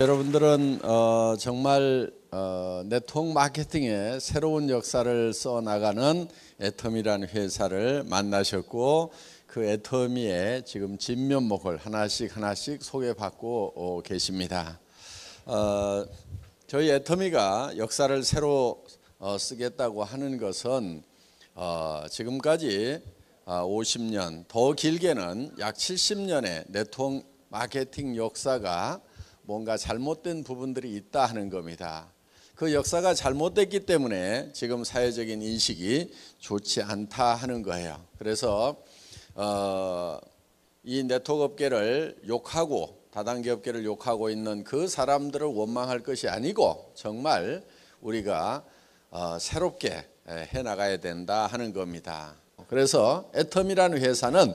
여러분들은 정말 네트워크 마케팅의 새로운 역사를 써나가는 애터미라는 회사를 만나셨고, 그 애터미의 지금 진면목을 하나씩 소개받고 계십니다. 저희 애터미가 역사를 새로 쓰겠다고 하는 것은 지금까지 50년, 더 길게는 약 70년의 네트워크 마케팅 역사가 뭔가 잘못된 부분들이 있다 하는 겁니다. 그 역사가 잘못됐기 때문에 지금 사회적인 인식이 좋지 않다 하는 거예요. 그래서 이 네트워크 업계를 욕하고 다단계 업계를 욕하고 있는 그 사람들을 원망할 것이 아니고, 정말 우리가 새롭게 해나가야 된다 하는 겁니다. 그래서 애터미라는 회사는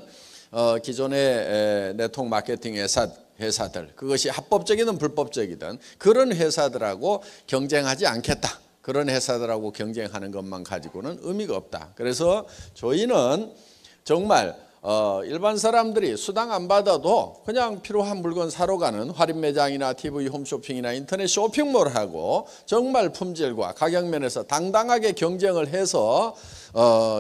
기존의 네트워크 마케팅 회사들, 그것이 합법적이든 불법적이든 그런 회사들하고 경쟁하지 않겠다. 그런 회사들하고 경쟁하는 것만 가지고는 의미가 없다. 그래서 저희는 정말 일반 사람들이 수당 안 받아도 그냥 필요한 물건 사러 가는 할인 매장이나 TV 홈쇼핑이나 인터넷 쇼핑몰하고 정말 품질과 가격 면에서 당당하게 경쟁을 해서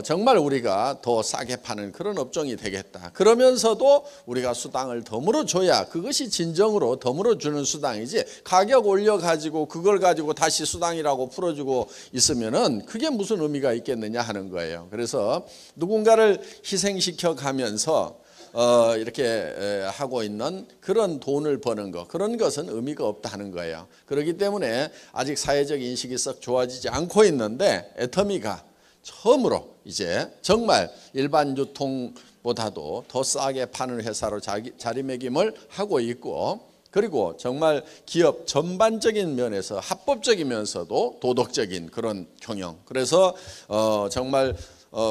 정말 우리가 더 싸게 파는 그런 업종이 되겠다. 그러면서도 우리가 수당을 덤으로 줘야 그것이 진정으로 덤으로 주는 수당이지, 가격 올려가지고 그걸 가지고 다시 수당이라고 풀어주고 있으면은 그게 무슨 의미가 있겠느냐 하는 거예요. 그래서 누군가를 희생시켜 가면서 이렇게 하고 있는 그런 돈을 버는 것, 그런 것은 의미가 없다 하는 거예요. 그렇기 때문에 아직 사회적 인식이 썩 좋아지지 않고 있는데, 애터미가 처음으로 이제 정말 일반 유통보다도 더 싸게 파는 회사로 자리매김을 하고 있고, 그리고 정말 기업 전반적인 면에서 합법적이면서도 도덕적인 그런 경영, 그래서 정말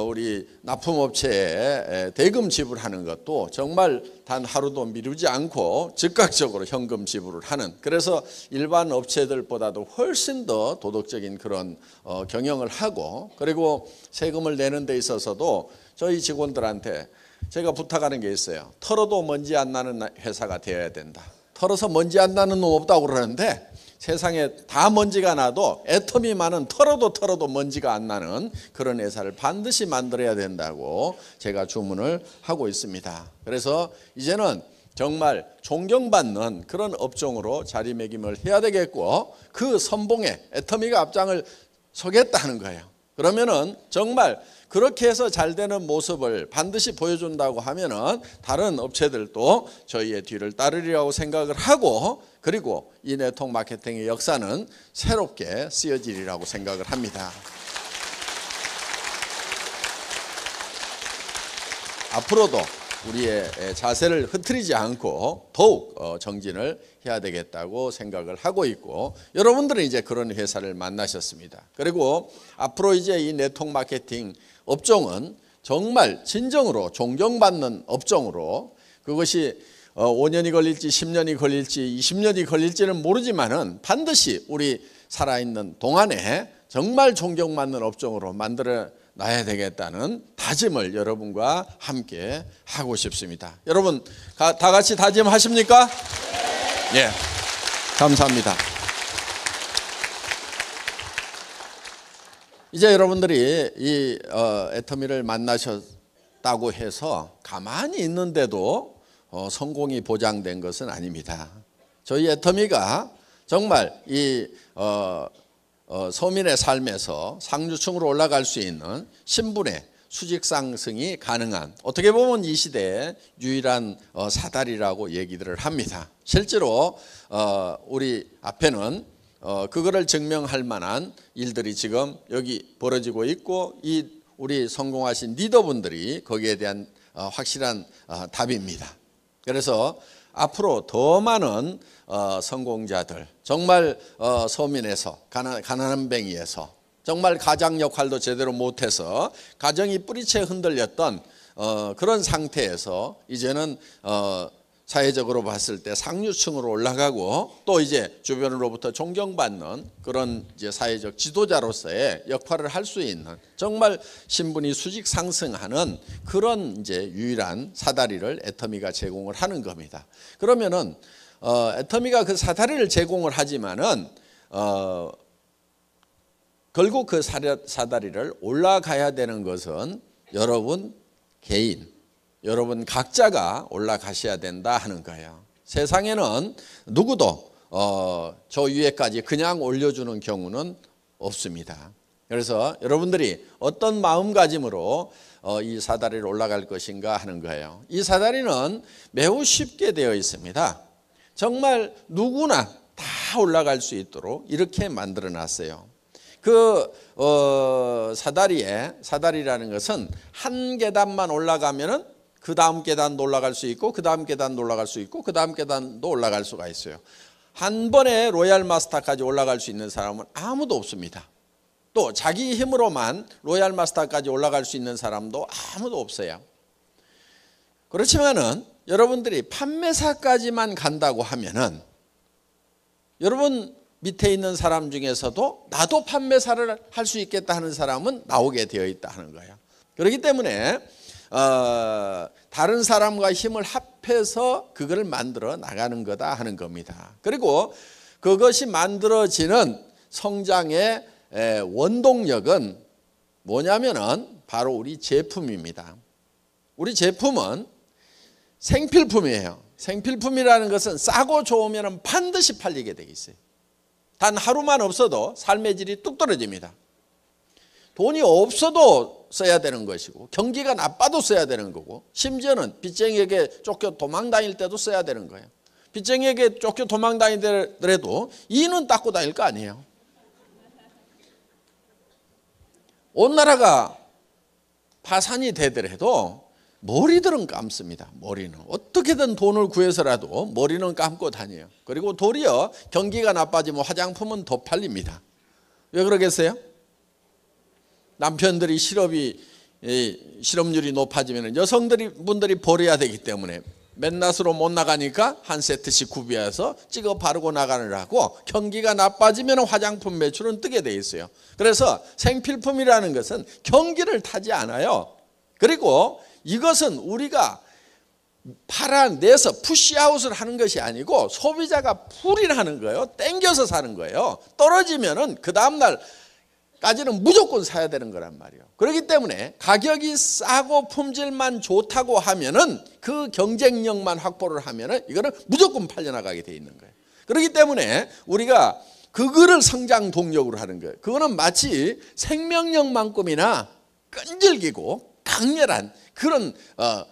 우리 납품업체에 대금 지불하는 것도 정말 단 하루도 미루지 않고 즉각적으로 현금 지불을 하는, 그래서 일반 업체들보다도 훨씬 더 도덕적인 그런 경영을 하고, 그리고 세금을 내는 데 있어서도 저희 직원들한테 제가 부탁하는 게 있어요. 털어도 먼지 안 나는 회사가 되어야 된다. 털어서 먼지 안 나는 놈 없다고 그러는데, 세상에 다 먼지가 나도 애터미만은 털어도 먼지가 안 나는 그런 회사를 반드시 만들어야 된다고 제가 주문을 하고 있습니다. 그래서 이제는 정말 존경받는 그런 업종으로 자리매김을 해야 되겠고, 그 선봉에 애터미가 앞장을 서겠다는 거예요. 그러면은 정말 그렇게 해서 잘 되는 모습을 반드시 보여준다고 하면은 다른 업체들도 저희의 뒤를 따르리라고 생각을 하고, 그리고 이 네트워크 마케팅의 역사는 새롭게 쓰여지리라고 생각을 합니다. 앞으로도 우리의 자세를 흐트리지 않고 더욱 정진을 해야 되겠다고 생각을 하고 있고, 여러분들은 이제 그런 회사를 만나셨습니다. 그리고 앞으로 이제 이 네트워크 마케팅 업종은 정말 진정으로 존경받는 업종으로, 그것이 5년이 걸릴지 10년이 걸릴지 20년이 걸릴지는 모르지만은 반드시 우리 살아있는 동안에 정말 존경받는 업종으로 만들어 놔야 되겠다는 다짐을 여러분과 함께 하고 싶습니다. 여러분 다 같이 다짐하십니까? 네. 감사합니다. 이제 여러분들이 이 애터미를 만나셨다고 해서 가만히 있는데도 성공이 보장된 것은 아닙니다. 저희 애터미가 정말 이 서민의 삶에서 상류층으로 올라갈 수 있는 신분의 수직 상승이 가능한, 어떻게 보면 이 시대의 유일한 사다리라고 얘기들을 합니다. 실제로 우리 앞에는 그거를 증명할 만한 일들이 지금 여기 벌어지고 있고, 이 우리 성공하신 리더분들이 거기에 대한 확실한 답입니다. 그래서 앞으로 더 많은 성공자들, 정말 서민에서 가난한 뱅이에서 정말 가장 역할도 제대로 못해서 가정이 뿌리채 흔들렸던 그런 상태에서 이제는 사회적으로 봤을 때 상류층으로 올라가고, 또 이제 주변으로부터 존경받는 그런 이제 사회적 지도자로서의 역할을 할 수 있는, 정말 신분이 수직 상승하는 그런 이제 유일한 사다리를 애터미가 제공을 하는 겁니다. 그러면은 애터미가 그 사다리를 제공을 하지만은 결국 그 사다리를 올라가야 되는 것은 여러분 개인, 여러분 각자가 올라가셔야 된다 하는 거예요. 세상에는 누구도 저 위에까지 그냥 올려주는 경우는 없습니다. 그래서 여러분들이 어떤 마음가짐으로 이 사다리를 올라갈 것인가 하는 거예요. 이 사다리는 매우 쉽게 되어 있습니다. 정말 누구나 다 올라갈 수 있도록 이렇게 만들어 놨어요. 그 사다리라는 것은 한 계단만 올라가면은 그 다음 계단도 올라갈 수 있고 그 다음 계단도 올라갈 수 있고 그 다음 계단도 올라갈 수가 있어요. 한 번에 로얄 마스터까지 올라갈 수 있는 사람은 아무도 없습니다. 또 자기 힘으로만 로얄 마스터까지 올라갈 수 있는 사람도 아무도 없어요. 그렇지만은 여러분들이 판매사까지만 간다고 하면은 여러분 밑에 있는 사람 중에서도 나도 판매사를 할 수 있겠다 하는 사람은 나오게 되어 있다 하는 거예요. 그렇기 때문에 다른 사람과 힘을 합해서 그걸 만들어 나가는 거다 하는 겁니다. 그리고 그것이 만들어지는 성장의 원동력은 뭐냐면은 바로 우리 제품입니다. 우리 제품은 생필품이에요. 생필품이라는 것은 싸고 좋으면 반드시 팔리게 되어 있어요. 단 하루만 없어도 삶의 질이 뚝 떨어집니다. 돈이 없어도 써야 되는 것이고 경기가 나빠도 써야 되는 거고 심지어는 빚쟁이에게 쫓겨 도망 다닐 때도 써야 되는 거예요. 빚쟁이에게 쫓겨 도망 다니더라도 이는 닦고 다닐 거 아니에요. 온 나라가 파산이 되더라도 머리들은 감습니다. 머리는 어떻게든 돈을 구해서라도 머리는 감고 다녀요. 그리고 도리어 경기가 나빠지면 화장품은 더 팔립니다. 왜 그러겠어요? 남편들이 실업률이 높아지면 여성분들이 버려야 되기 때문에 맨낫으로 못 나가니까 한 세트씩 구비해서 찍어 바르고 나가느라고 경기가 나빠지면 화장품 매출은 뜨게 돼 있어요. 그래서 생필품이라는 것은 경기를 타지 않아요. 그리고 이것은 우리가 팔아내서 푸시아웃을 하는 것이 아니고 소비자가 풀이하는 거예요. 땡겨서 사는 거예요. 떨어지면은 그 다음날 까지는 무조건 사야 되는 거란 말이에요. 그렇기 때문에 가격이 싸고 품질만 좋다고 하면은 그 경쟁력만 확보를 하면은 이거는 무조건 팔려나가게 돼 있는 거예요. 그렇기 때문에 우리가 그거를 성장 동력으로 하는 거예요. 그거는 마치 생명력만큼이나 끈질기고 강렬한 그런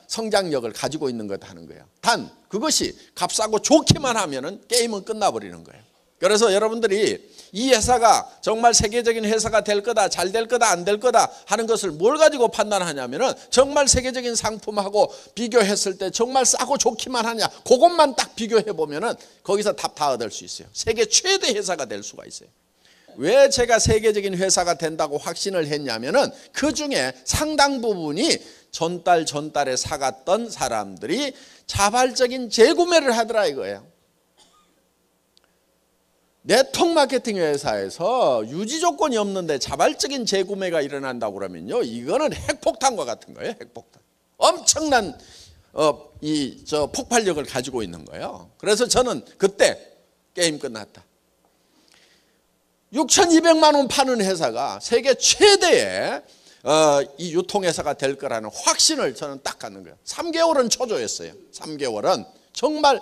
성장력을 가지고 있는 것 하는 거예요. 단 그것이 값싸고 좋기만 하면은 게임은 끝나버리는 거예요. 그래서 여러분들이 이 회사가 정말 세계적인 회사가 될 거다, 잘 될 거다, 안 될 거다 하는 것을 뭘 가지고 판단하냐면은 정말 세계적인 상품하고 비교했을 때 정말 싸고 좋기만 하냐, 그것만 딱 비교해 보면은 거기서 답 다 얻을 수 있어요. 세계 최대 회사가 될 수가 있어요. 왜 제가 세계적인 회사가 된다고 확신을 했냐면은 그 중에 상당 부분이 전달에 사갔던 사람들이 자발적인 재구매를 하더라 이거예요. 네트워크 마케팅 회사에서 유지 조건이 없는데 자발적인 재구매가 일어난다고 그러면요, 이거는 핵폭탄과 같은 거예요. 핵폭탄. 엄청난 폭발력을 가지고 있는 거예요. 그래서 저는 그때 게임 끝났다. 6,200만 원 파는 회사가 세계 최대의 이 유통회사가 될 거라는 확신을 저는 딱 갖는 거예요. 3개월은 초조했어요. 3개월은 정말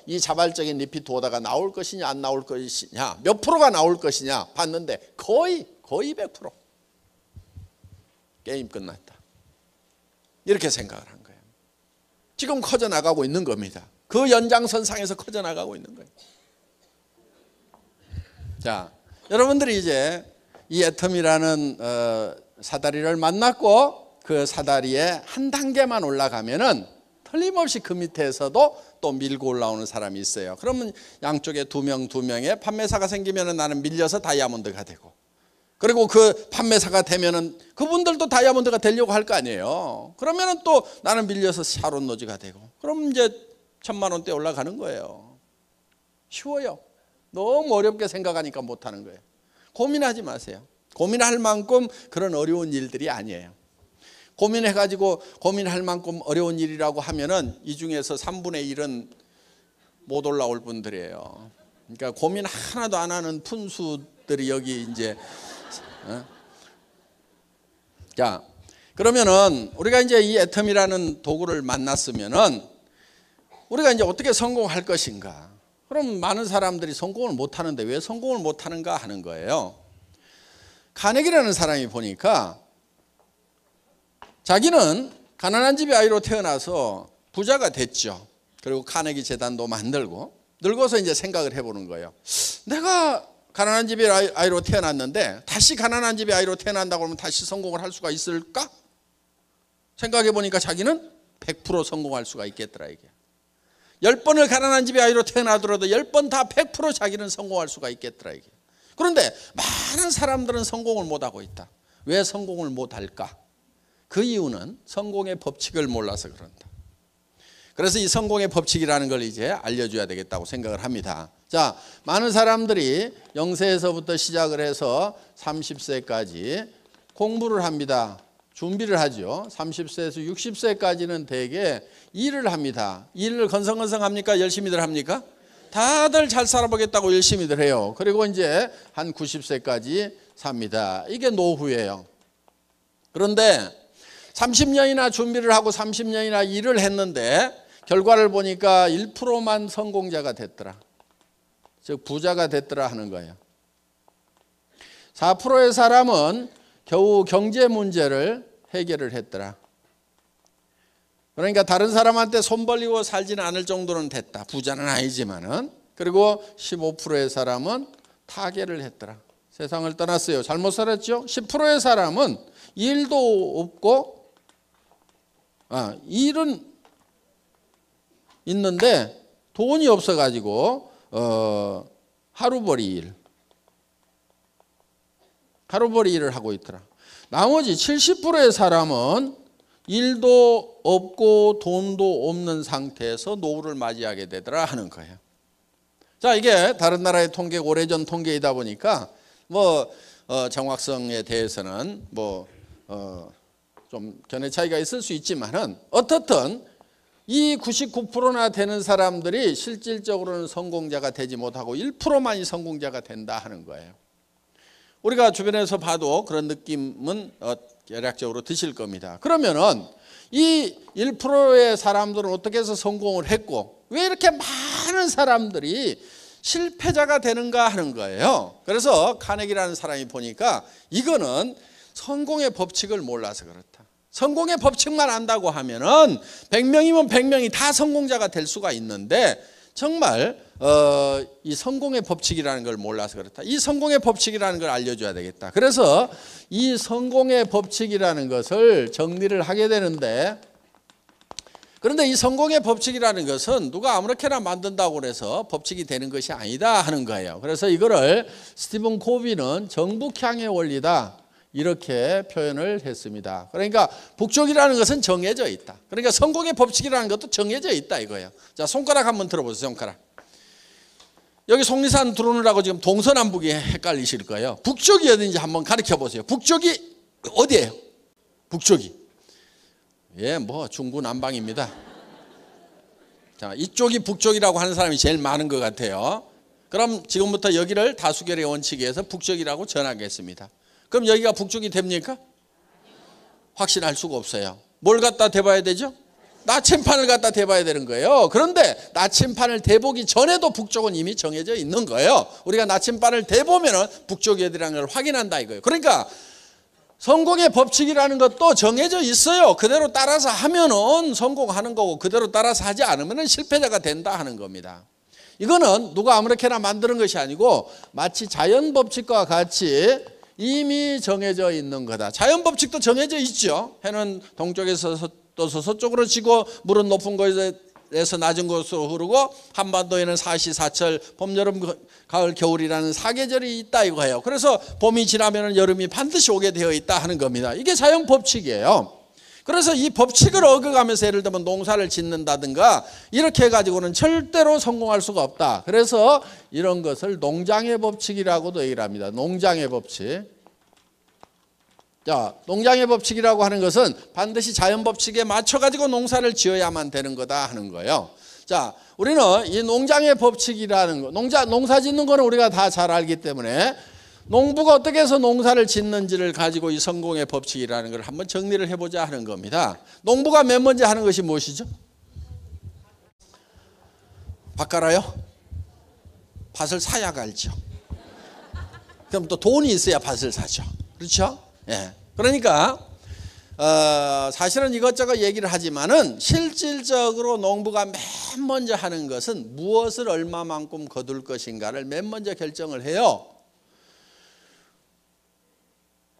이 자발적인 리피트 오다가 나올 것이냐 안 나올 것이냐, 몇 프로가 나올 것이냐 봤는데 거의 100% 게임 끝났다. 이렇게 생각을 한 거예요. 지금 커져나가고 있는 겁니다. 그 연장선상에서 커져나가고 있는 거예요. 자, 여러분들이 이제 이 애텀이라는 사다리를 만났고 그 사다리에 한 단계만 올라가면은 틀림없이 그 밑에서도 또 밀고 올라오는 사람이 있어요. 그러면 양쪽에 두 명의 판매사가 생기면은 나는 밀려서 다이아몬드가 되고, 그리고 그 판매사가 되면은 그분들도 다이아몬드가 되려고 할 거 아니에요. 그러면은 또 나는 밀려서 샤론 노즈가 되고, 그럼 이제 1,000만 원대 올라가는 거예요. 쉬워요. 너무 어렵게 생각하니까 못하는 거예요. 고민하지 마세요. 고민할 만큼 그런 어려운 일들이 아니에요. 고민해가지고 고민할 만큼 어려운 일이라고 하면은 이 중에서 3분의 1은 못 올라올 분들이에요. 그러니까 고민 하나도 안 하는 푼수들이 여기 이제 자, 그러면은 우리가 이제 이 애텀이라는 도구를 만났으면은 우리가 이제 어떻게 성공할 것인가? 그럼 많은 사람들이 성공을 못 하는데 왜 성공을 못 하는가 하는 거예요. 카네기라는 사람이 보니까 자기는 가난한 집의 아이로 태어나서 부자가 됐죠. 그리고 카네기 재단도 만들고 늙어서 이제 생각을 해보는 거예요. 내가 가난한 집의 아이로 태어났는데 다시 가난한 집의 아이로 태어난다고 하면 다시 성공을 할 수가 있을까? 생각해 보니까 자기는 100% 성공할 수가 있겠더라 이게. 10번을 가난한 집의 아이로 태어나더라도 10번 다 100% 자기는 성공할 수가 있겠더라 이게. 그런데 많은 사람들은 성공을 못하고 있다. 왜 성공을 못할까? 그 이유는 성공의 법칙을 몰라서 그런다. 그래서 이 성공의 법칙이라는 걸 이제 알려줘야 되겠다고 생각을 합니다. 자, 많은 사람들이 0세에서부터 시작을 해서 30세까지 공부를 합니다. 준비를 하죠. 30세에서 60세까지는 대개 일을 합니다. 일을 건성건성합니까? 열심히들 합니까? 다들 잘 살아보겠다고 열심히들 해요. 그리고 이제 한 90세까지 삽니다. 이게 노후예요. 그런데 30년이나 준비를 하고 30년이나 일을 했는데 결과를 보니까 1%만 성공자가 됐더라. 즉 부자가 됐더라 하는 거예요. 4%의 사람은 겨우 경제 문제를 해결을 했더라. 그러니까 다른 사람한테 손 벌리고 살지는 않을 정도는 됐다. 부자는 아니지만은. 그리고 15%의 사람은 타계를 했더라. 세상을 떠났어요. 잘못 살았죠. 10%의 사람은 일도 없고 일은 있는데 돈이 없어가지고 하루벌이 일을 하고 있더라. 나머지 70%의 사람은 일도 없고 돈도 없는 상태에서 노후를 맞이하게 되더라 하는 거예요. 자, 이게 다른 나라의 통계, 오래전 통계이다 보니까 정확성에 대해서는 좀 견해 차이가 있을 수 있지만은 어떻든 이 99%나 되는 사람들이 실질적으로는 성공자가 되지 못하고 1%만이 성공자가 된다 하는 거예요. 우리가 주변에서 봐도 그런 느낌은 대략적으로 드실 겁니다. 그러면은 이 1%의 사람들은 어떻게 해서 성공을 했고 왜 이렇게 많은 사람들이 실패자가 되는가 하는 거예요. 그래서 카네기라는 사람이 보니까 이거는 성공의 법칙을 몰라서 그렇다. 성공의 법칙만 안다고 하면은 100명이면 100명이 다 성공자가 될 수가 있는데 정말 이 성공의 법칙이라는 걸 몰라서 그렇다. 이 성공의 법칙이라는 걸 알려줘야 되겠다. 그래서 이 성공의 법칙이라는 것을 정리를 하게 되는데 그런데 이 성공의 법칙이라는 것은 누가 아무렇게나 만든다고 해서 법칙이 되는 것이 아니다 하는 거예요. 그래서 이거를 스티븐 코비는 정북향의 원리다 이렇게 표현을 했습니다. 그러니까 북쪽이라는 것은 정해져 있다. 그러니까 성공의 법칙이라는 것도 정해져 있다 이거예요. 자, 손가락 한번 들어보세요. 손가락. 여기 속리산 들어오느라고 지금 동서남북이 헷갈리실 거예요. 북쪽이 어딘지 한번 가르쳐 보세요. 북쪽이 어디예요? 북쪽이. 예, 중구난방입니다. 자, 이쪽이 북쪽이라고 하는 사람이 제일 많은 것 같아요. 그럼 지금부터 여기를 다수결의 원칙에 의해서 북쪽이라고 정하겠습니다. 그럼 여기가 북쪽이 됩니까? 확신할 수가 없어요. 뭘 갖다 대봐야 되죠? 나침판을 갖다 대봐야 되는 거예요. 그런데 나침판을 대보기 전에도 북쪽은 이미 정해져 있는 거예요. 우리가 나침판을 대보면 북쪽이 어디라는 걸 확인한다 이거예요. 그러니까 성공의 법칙이라는 것도 정해져 있어요. 그대로 따라서 하면은 성공하는 거고 그대로 따라서 하지 않으면 실패자가 된다 하는 겁니다. 이거는 누가 아무렇게나 만드는 것이 아니고 마치 자연 법칙과 같이 이미 정해져 있는 거다. 자연 법칙도 정해져 있죠. 해는 동쪽에서 떠서 서쪽으로 지고 물은 높은 곳에서 낮은 곳으로 흐르고 한반도에는 사시사철 봄, 여름, 가을, 겨울이라는 사계절이 있다 이거예요. 그래서 봄이 지나면 여름이 반드시 오게 되어 있다 하는 겁니다. 이게 자연 법칙이에요. 그래서 이 법칙을 어겨가면서 예를 들면 농사를 짓는다든가 이렇게 해가지고는 절대로 성공할 수가 없다. 그래서 이런 것을 농장의 법칙이라고도 얘기를 합니다. 농장의 법칙. 자, 농장의 법칙이라고 하는 것은 반드시 자연 법칙에 맞춰가지고 농사를 지어야만 되는 거다 하는 거예요. 자, 우리는 이 농장의 법칙이라는 거, 농사 짓는 거는 우리가 다 잘 알기 때문에 농부가 어떻게 해서 농사를 짓는지를 가지고 이 성공의 법칙이라는 걸 한번 정리를 해보자 하는 겁니다. 농부가 맨 먼저 하는 것이 무엇이죠? 밭 갈아요? 밭을 사야 갈죠. 그럼 또 돈이 있어야 밭을 사죠. 그렇죠? 예. 그러니까 사실은 이것저것 얘기를 하지만은 실질적으로 농부가 맨 먼저 하는 것은 무엇을 얼마만큼 거둘 것인가를 맨 먼저 결정을 해요.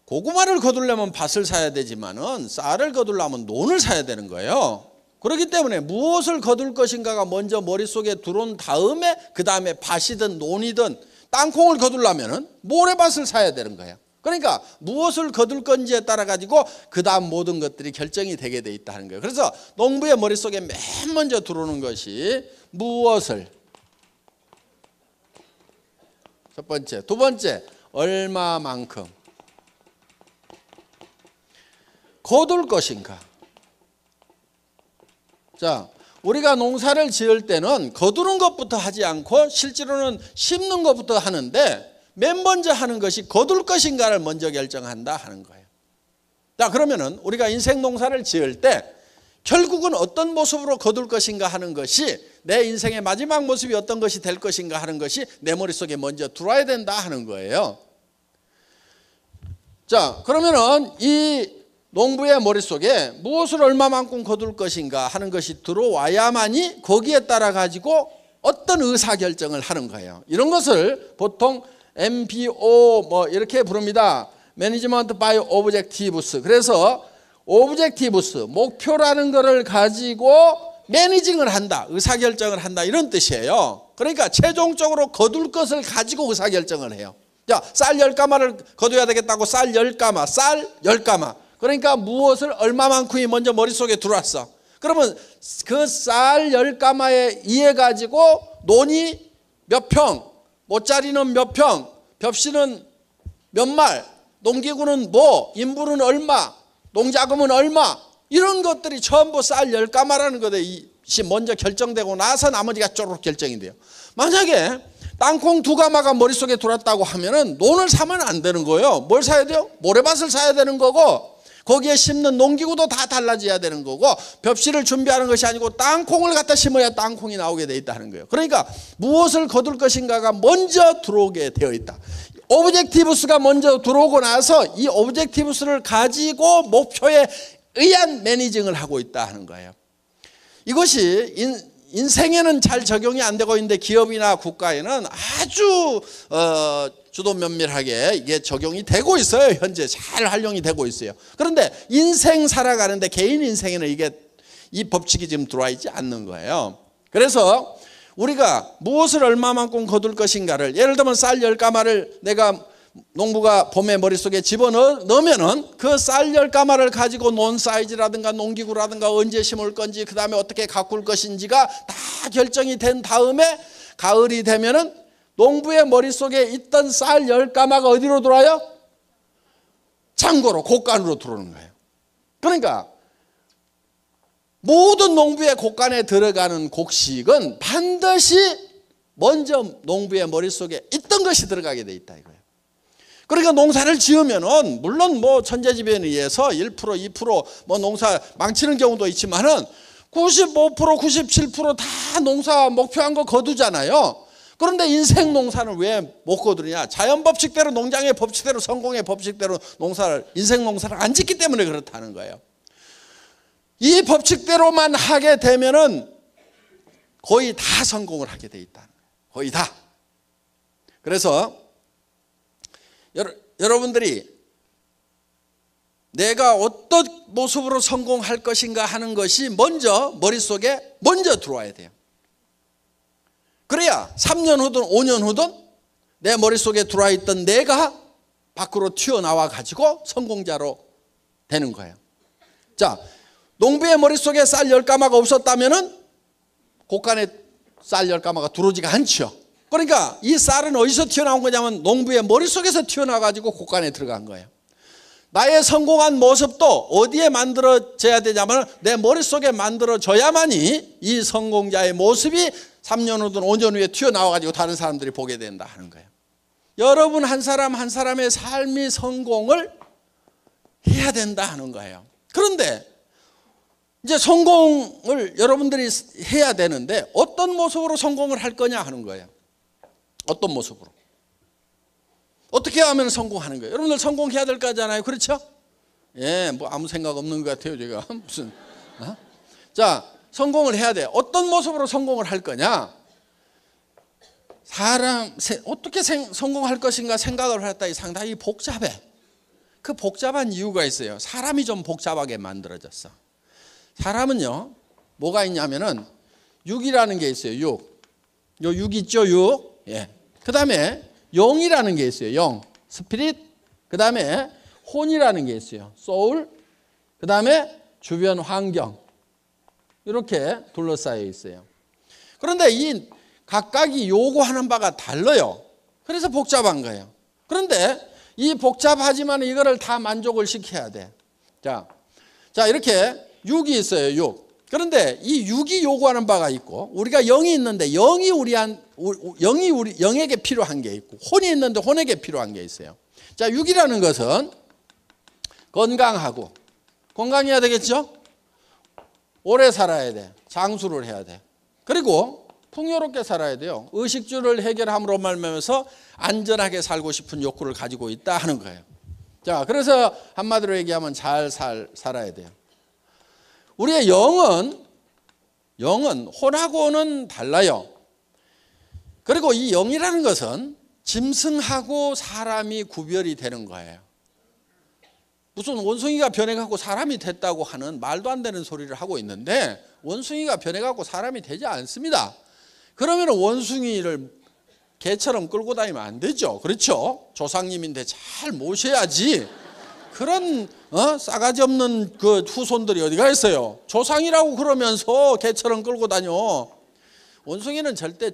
고구마를 거두려면 밭을 사야 되지만은 쌀을 거두려면 논을 사야 되는 거예요. 그렇기 때문에 무엇을 거둘 것인가가 먼저 머릿속에 들어온 다음에 그 다음에 밭이든 논이든 땅콩을 거두려면은 모래밭을 사야 되는 거예요. 그러니까 무엇을 거둘 건지에 따라 가지고 그 다음 모든 것들이 결정이 되게 돼 있다는 거예요. 그래서 농부의 머릿속에 맨 먼저 들어오는 것이 무엇을, 첫 번째, 두 번째, 얼마만큼 거둘 것인가. 자, 우리가 농사를 지을 때는 거두는 것부터 하지 않고 실제로는 심는 것부터 하는데 맨 먼저 하는 것이 거둘 것인가를 먼저 결정한다 하는 거예요. 자, 그러면은 우리가 인생 농사를 지을 때 결국은 어떤 모습으로 거둘 것인가 하는 것이, 내 인생의 마지막 모습이 어떤 것이 될 것인가 하는 것이 내 머릿속에 먼저 들어와야 된다 하는 거예요. 자, 그러면은 이 농부의 머릿속에 무엇을 얼마만큼 거둘 것인가 하는 것이 들어와야만이 거기에 따라 가지고 어떤 의사결정을 하는 거예요. 이런 것을 보통 MBO 뭐 이렇게 부릅니다. Management by Objectives. 그래서 Objectives, 목표라는 것을 가지고 매니징을 한다, 의사결정을 한다, 이런 뜻이에요. 그러니까 최종적으로 거둘 것을 가지고 의사결정을 해요. 자, 쌀 10가마를 거둬야 되겠다고 쌀 10가마, 쌀 10가마. 그러니까 무엇을 얼마만큼이 먼저 머릿속에 들어왔어. 그러면 그 쌀 10가마에 의해 가지고 논이 몇 평, 모짜리는 몇 평, 벽시는 몇 말, 농기구는 뭐, 인부는 얼마, 농자금은 얼마, 이런 것들이 전부 쌀 10가마라는 것이 먼저 결정되고 나서 나머지가 쪼록 결정이 돼요. 만약에 땅콩 2가마가 머릿속에 들어왔다고 하면은 논을 사면 안 되는 거예요. 뭘 사야 돼요? 모래밭을 사야 되는 거고, 거기에 심는 농기구도 다 달라져야 되는 거고, 벽시를 준비하는 것이 아니고 땅콩을 갖다 심어야 땅콩이 나오게 돼 있다는 거예요. 그러니까 무엇을 거둘 것인가가 먼저 들어오게 되어 있다. 오브젝티브스가 먼저 들어오고 나서 이 오브젝티브스를 가지고 목표에 의한 매니징을 하고 있다 하는 거예요. 이것이 인생에는 잘 적용이 안 되고 있는데 기업이나 국가에는 아주 주도 면밀하게 이게 적용이 되고 있어요. 현재 잘 활용이 되고 있어요. 그런데 인생 살아가는데 개인 인생에는 이게 이 법칙이 지금 들어와 있지 않는 거예요. 그래서 우리가 무엇을 얼마만큼 거둘 것인가를, 예를 들면 쌀 10가마를 내가 농부가 봄에 머릿속에 집어넣으면은 그 쌀 10가마를 가지고 논 사이즈라든가 농기구라든가 언제 심을 건지, 그 다음에 어떻게 가꿀 것인지가 다 결정이 된 다음에 가을이 되면은 농부의 머릿속에 있던 쌀 10가마가 어디로 들어와요? 창고로, 곡간으로 들어오는 거예요. 그러니까 모든 농부의 곡간에 들어가는 곡식은 반드시 먼저 농부의 머릿속에 있던 것이 들어가게 돼 있다 이거예요. 그러니까 농사를 지으면은 물론 뭐 천재지변에 의해서 1%, 2% 뭐 농사 망치는 경우도 있지만은 95%, 97% 다 농사 목표한 거 거두잖아요. 그런데 인생 농사는 왜 못 거두냐? 자연 법칙대로, 농장의 법칙대로, 성공의 법칙대로 인생 농사를 안 짓기 때문에 그렇다는 거예요. 이 법칙대로만 하게 되면은 거의 다 성공을 하게 돼 있다는 거예요. 거의 다. 그래서 여러분들이 내가 어떤 모습으로 성공할 것인가 하는 것이 먼저 머릿속에 먼저 들어와야 돼요. 그래야 3년 후든 5년 후든 내 머릿속에 들어와 있던 내가 밖으로 튀어나와 가지고 성공자로 되는 거예요. 자, 농부의 머릿속에 쌀 10가마가 없었다면은 곡간에 쌀 10가마가 들어오지가 않죠. 그러니까 이 쌀은 어디서 튀어나온 거냐면 농부의 머릿속에서 튀어나와 가지고 곡간에 들어간 거예요. 나의 성공한 모습도 어디에 만들어져야 되냐면 내 머릿속에 만들어져야만이 이 성공자의 모습이 3년 후든 5년 후에 튀어나와가지고 다른 사람들이 보게 된다 하는 거예요. 여러분 한 사람 한 사람의 삶이 성공을 해야 된다 하는 거예요. 그런데 이제 성공을 여러분들이 해야 되는데 어떤 모습으로 성공을 할 거냐 하는 거예요. 어떤 모습으로. 어떻게 하면 성공하는 거예요? 여러분들 성공해야 될 거잖아요. 그렇죠? 예, 뭐 아무 생각 없는 것 같아요, 제가. 무슨. 자, 성공을 해야 돼. 어떤 모습으로 성공을 할 거냐? 어떻게 성공할 것인가 생각을 했더니 상당히 복잡해. 그 복잡한 이유가 있어요. 사람이 좀 복잡하게 만들어졌어. 사람은요, 뭐가 있냐면은 6이라는 게 있어요. 6. 요 6 있죠, 6. 예. 그 다음에 영이라는 게 있어요. 영, 스피릿. 그 다음에 혼이라는 게 있어요. 소울. 그 다음에 주변 환경. 이렇게 둘러싸여 있어요. 그런데 이 각각이 요구하는 바가 달라요. 그래서 복잡한 거예요. 그런데 이 복잡하지만 이거를 다 만족을 시켜야 돼. 자, 이렇게 6이 있어요. 6. 그런데 이 6이 요구하는 바가 있고 우리가 0이 있는데 0이 영에게 필요한 게 있고 혼이 있는데 혼에게 필요한 게 있어요. 자, 6이라는 것은 건강해야 되겠죠? 오래 살아야 돼. 장수를 해야 돼. 그리고 풍요롭게 살아야 돼요. 의식주를 해결함으로 말미암아서 안전하게 살고 싶은 욕구를 가지고 있다 하는 거예요. 자, 그래서 한마디로 얘기하면 잘 살아야 돼요. 우리의 영은 혼하고는 달라요. 그리고 이 영이라는 것은 짐승하고 사람이 구별이 되는 거예요. 무슨 원숭이가 변해갖고 사람이 됐다고 하는 말도 안 되는 소리를 하고 있는데 원숭이가 변해갖고 사람이 되지 않습니다. 그러면 원숭이를 개처럼 끌고 다니면 안 되죠. 그렇죠? 조상님인데 잘 모셔야지. 그런 싸가지 없는 그 후손들이 어디가 있어요. 조상이라고 그러면서 개처럼 끌고 다녀. 원숭이는 절대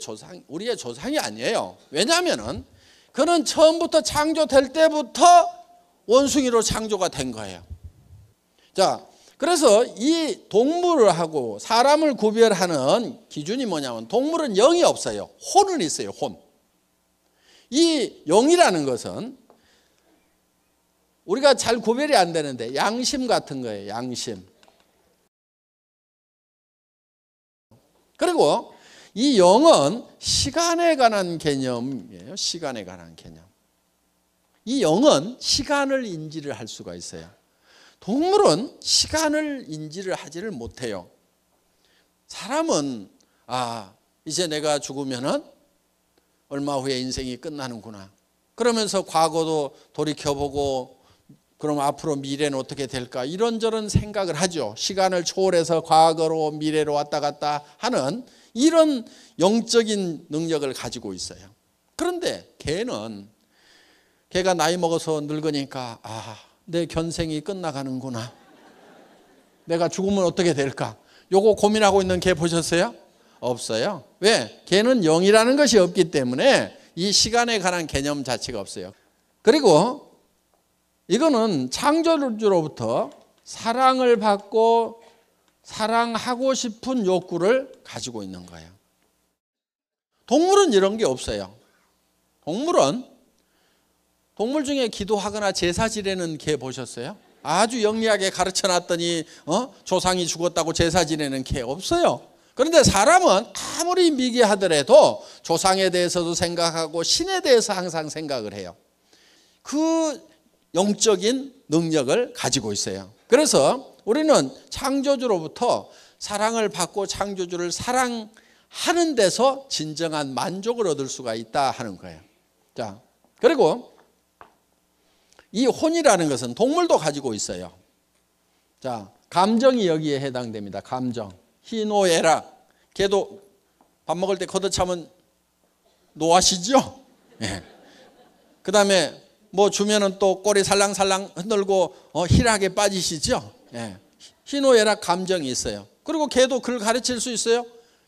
우리의 조상이 아니에요. 왜냐하면 그는 처음부터 창조될 때부터 원숭이로 창조가 된 거예요. 자, 그래서 이 동물하고 사람을 구별하는 기준이 뭐냐면 동물은 영이 없어요. 혼은 있어요. 혼. 이 영이라는 것은 우리가 잘 구별이 안 되는데 양심 같은 거예요. 양심. 그리고 이 영은 시간에 관한 개념이에요. 시간에 관한 개념. 이 영은 시간을 인지를 할 수가 있어요. 동물은 시간을 인지를 하지를 못해요. 사람은 이제 내가 죽으면은 얼마 후에 인생이 끝나는구나. 그러면서 과거도 돌이켜보고 그럼 앞으로 미래는 어떻게 될까 이런저런 생각을 하죠. 시간을 초월해서 과거로 미래로 왔다 갔다 하는 이런 영적인 능력을 가지고 있어요. 그런데 개가 나이 먹어서 늙으니까 내 견생이 끝나가는구나. 내가 죽으면 어떻게 될까? 요거 고민하고 있는 개 보셨어요? 없어요. 왜? 개는 영이라는 것이 없기 때문에 이 시간에 관한 개념 자체가 없어요. 그리고 이거는 창조주로부터 사랑을 받고 사랑하고 싶은 욕구를 가지고 있는 거예요. 동물은 이런 게 없어요. 동물 중에 기도하거나 제사 지내는 개 보셨어요? 아주 영리하게 가르쳐 놨더니 조상이 죽었다고 제사 지내는 개 없어요. 그런데 사람은 아무리 미개하더라도 조상에 대해서도 생각하고 신에 대해서 항상 생각을 해요. 그 영적인 능력을 가지고 있어요. 그래서 우리는 창조주로부터 사랑을 받고 창조주를 사랑하는 데서 진정한 만족을 얻을 수가 있다 하는 거예요. 자, 그리고 이 혼이라는 것은 동물도 가지고 있어요. 자, 감정이 여기에 해당됩니다. 감정. 희노애락. 걔도 밥 먹을 때 걷어차면 노하시죠? 예. 그 다음에 뭐 주면은 또 꼬리 살랑살랑 흔들고 희락에 빠지시죠? 예. 희노애락 감정이 있어요. 그리고 걔도 그걸 가르칠 수 있어요.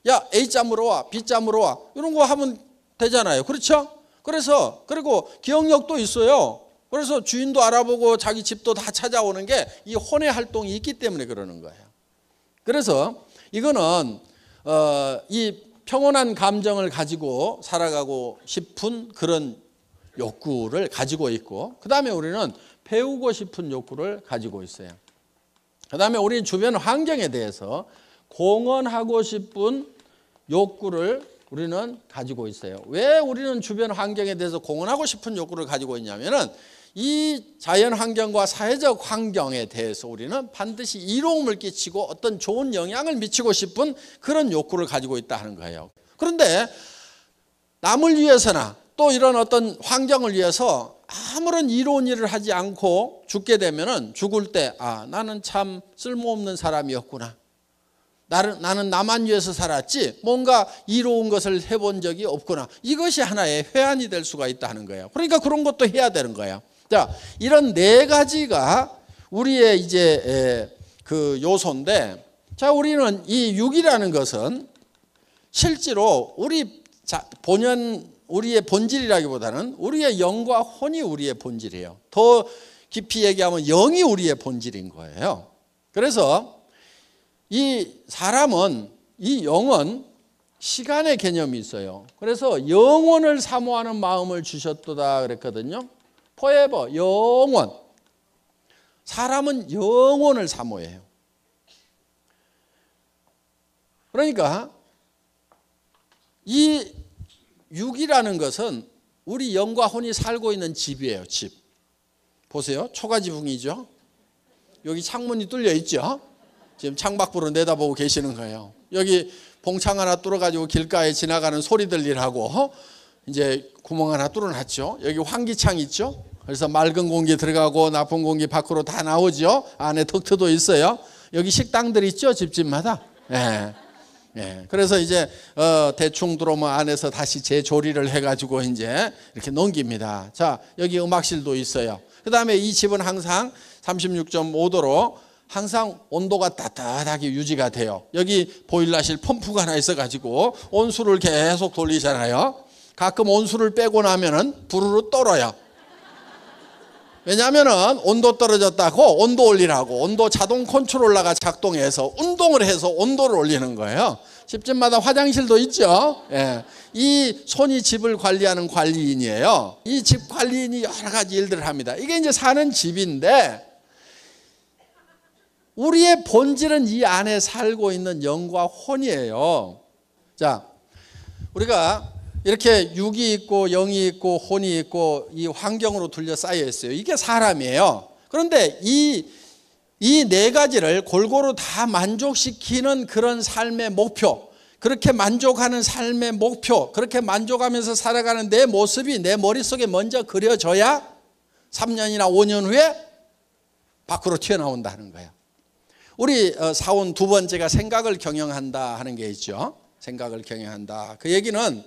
야, A짬으로 와, B짬으로 와. 이런 거 하면 되잖아요. 그렇죠? 그래서 그리고 기억력도 있어요. 그래서 주인도 알아보고 자기 집도 다 찾아오는 게 이 혼의 활동이 있기 때문에 그러는 거예요. 그래서 이거는 이 평온한 감정을 가지고 살아가고 싶은 그런 욕구를 가지고 있고, 그 다음에 우리는 배우고 싶은 욕구를 가지고 있어요. 그 다음에 우리 주변 환경에 대해서 공헌하고 싶은 욕구를 우리는 가지고 있어요. 왜 우리는 주변 환경에 대해서 공헌하고 싶은 욕구를 가지고 있냐면은 이 자연 환경과 사회적 환경에 대해서 우리는 반드시 이로움을 끼치고 어떤 좋은 영향을 미치고 싶은 그런 욕구를 가지고 있다 하는 거예요. 그런데 남을 위해서나 또 이런 어떤 환경을 위해서 아무런 이로운 일을 하지 않고 죽게 되면은 죽을 때 나는 참 쓸모없는 사람이었구나. 나는 나만 위해서 살았지 뭔가 이로운 것을 해본 적이 없구나. 이것이 하나의 회한이 될 수가 있다 하는 거예요. 그러니까 그런 것도 해야 되는 거예요. 자, 이런 네 가지가 우리의 이제 그 요소인데, 자, 우리는 이 육이라는 것은 실제로 우리의 본질이라기보다는 우리의 영과 혼이 우리의 본질이에요. 더 깊이 얘기하면 영이 우리의 본질인 거예요. 그래서 이 사람은, 이 영은 시간의 개념이 있어요. 그래서 영원을 사모하는 마음을 주셨도다 그랬거든요. forever, 영원. 사람은 영원을 사모해요. 그러니까 이 육이라는 것은 우리 영과 혼이 살고 있는 집이에요. 집. 보세요. 초가지붕이죠. 여기 창문이 뚫려 있죠. 지금 창밖으로 내다보고 계시는 거예요. 여기 봉창 하나 뚫어가지고 길가에 지나가는 소리 들리라고 이제 구멍 하나 뚫어놨죠. 여기 환기창 있죠. 그래서 맑은 공기 들어가고 나쁜 공기 밖으로 다 나오죠. 안에 덕트도 있어요. 여기 식당들 있죠. 집집마다. 그래서 이제 대충 들어오면 안에서 다시 재조리를 해가지고 이제 이렇게 넘깁니다. 자, 여기 음악실도 있어요. 그 다음에 이 집은 항상 36.5도로 항상 온도가 따뜻하게 유지가 돼요. 여기 보일러실 펌프가 하나 있어가지고 온수를 계속 돌리잖아요. 가끔 온수를 빼고 나면은 부르르 떨어요. 왜냐하면은 온도 떨어졌다고 온도 올리라고 온도 자동 컨트롤러가 작동해서 운동을 해서 온도를 올리는 거예요. 집집마다 화장실도 있죠. 이 손이 집을 관리하는 관리인이에요. 이 집 관리인이 여러 가지 일들을 합니다. 이게 이제 사는 집인데 우리의 본질은 이 안에 살고 있는 영과 혼이에요. 자, 우리가 이렇게 육이 있고 영이 있고 혼이 있고 이 환경으로 둘러싸여 있어요. 이게 사람이에요. 그런데 이 네 가지를 골고루 다 만족시키는 그런 삶의 목표, 그렇게 만족하는 삶의 목표, 그렇게 만족하면서 살아가는 내 모습이 내 머릿속에 먼저 그려져야 3년이나 5년 후에 밖으로 튀어나온다는 거예요. 우리 사원 두 번째가 생각을 경영한다 하는 게 있죠. 생각을 경영한다. 그 얘기는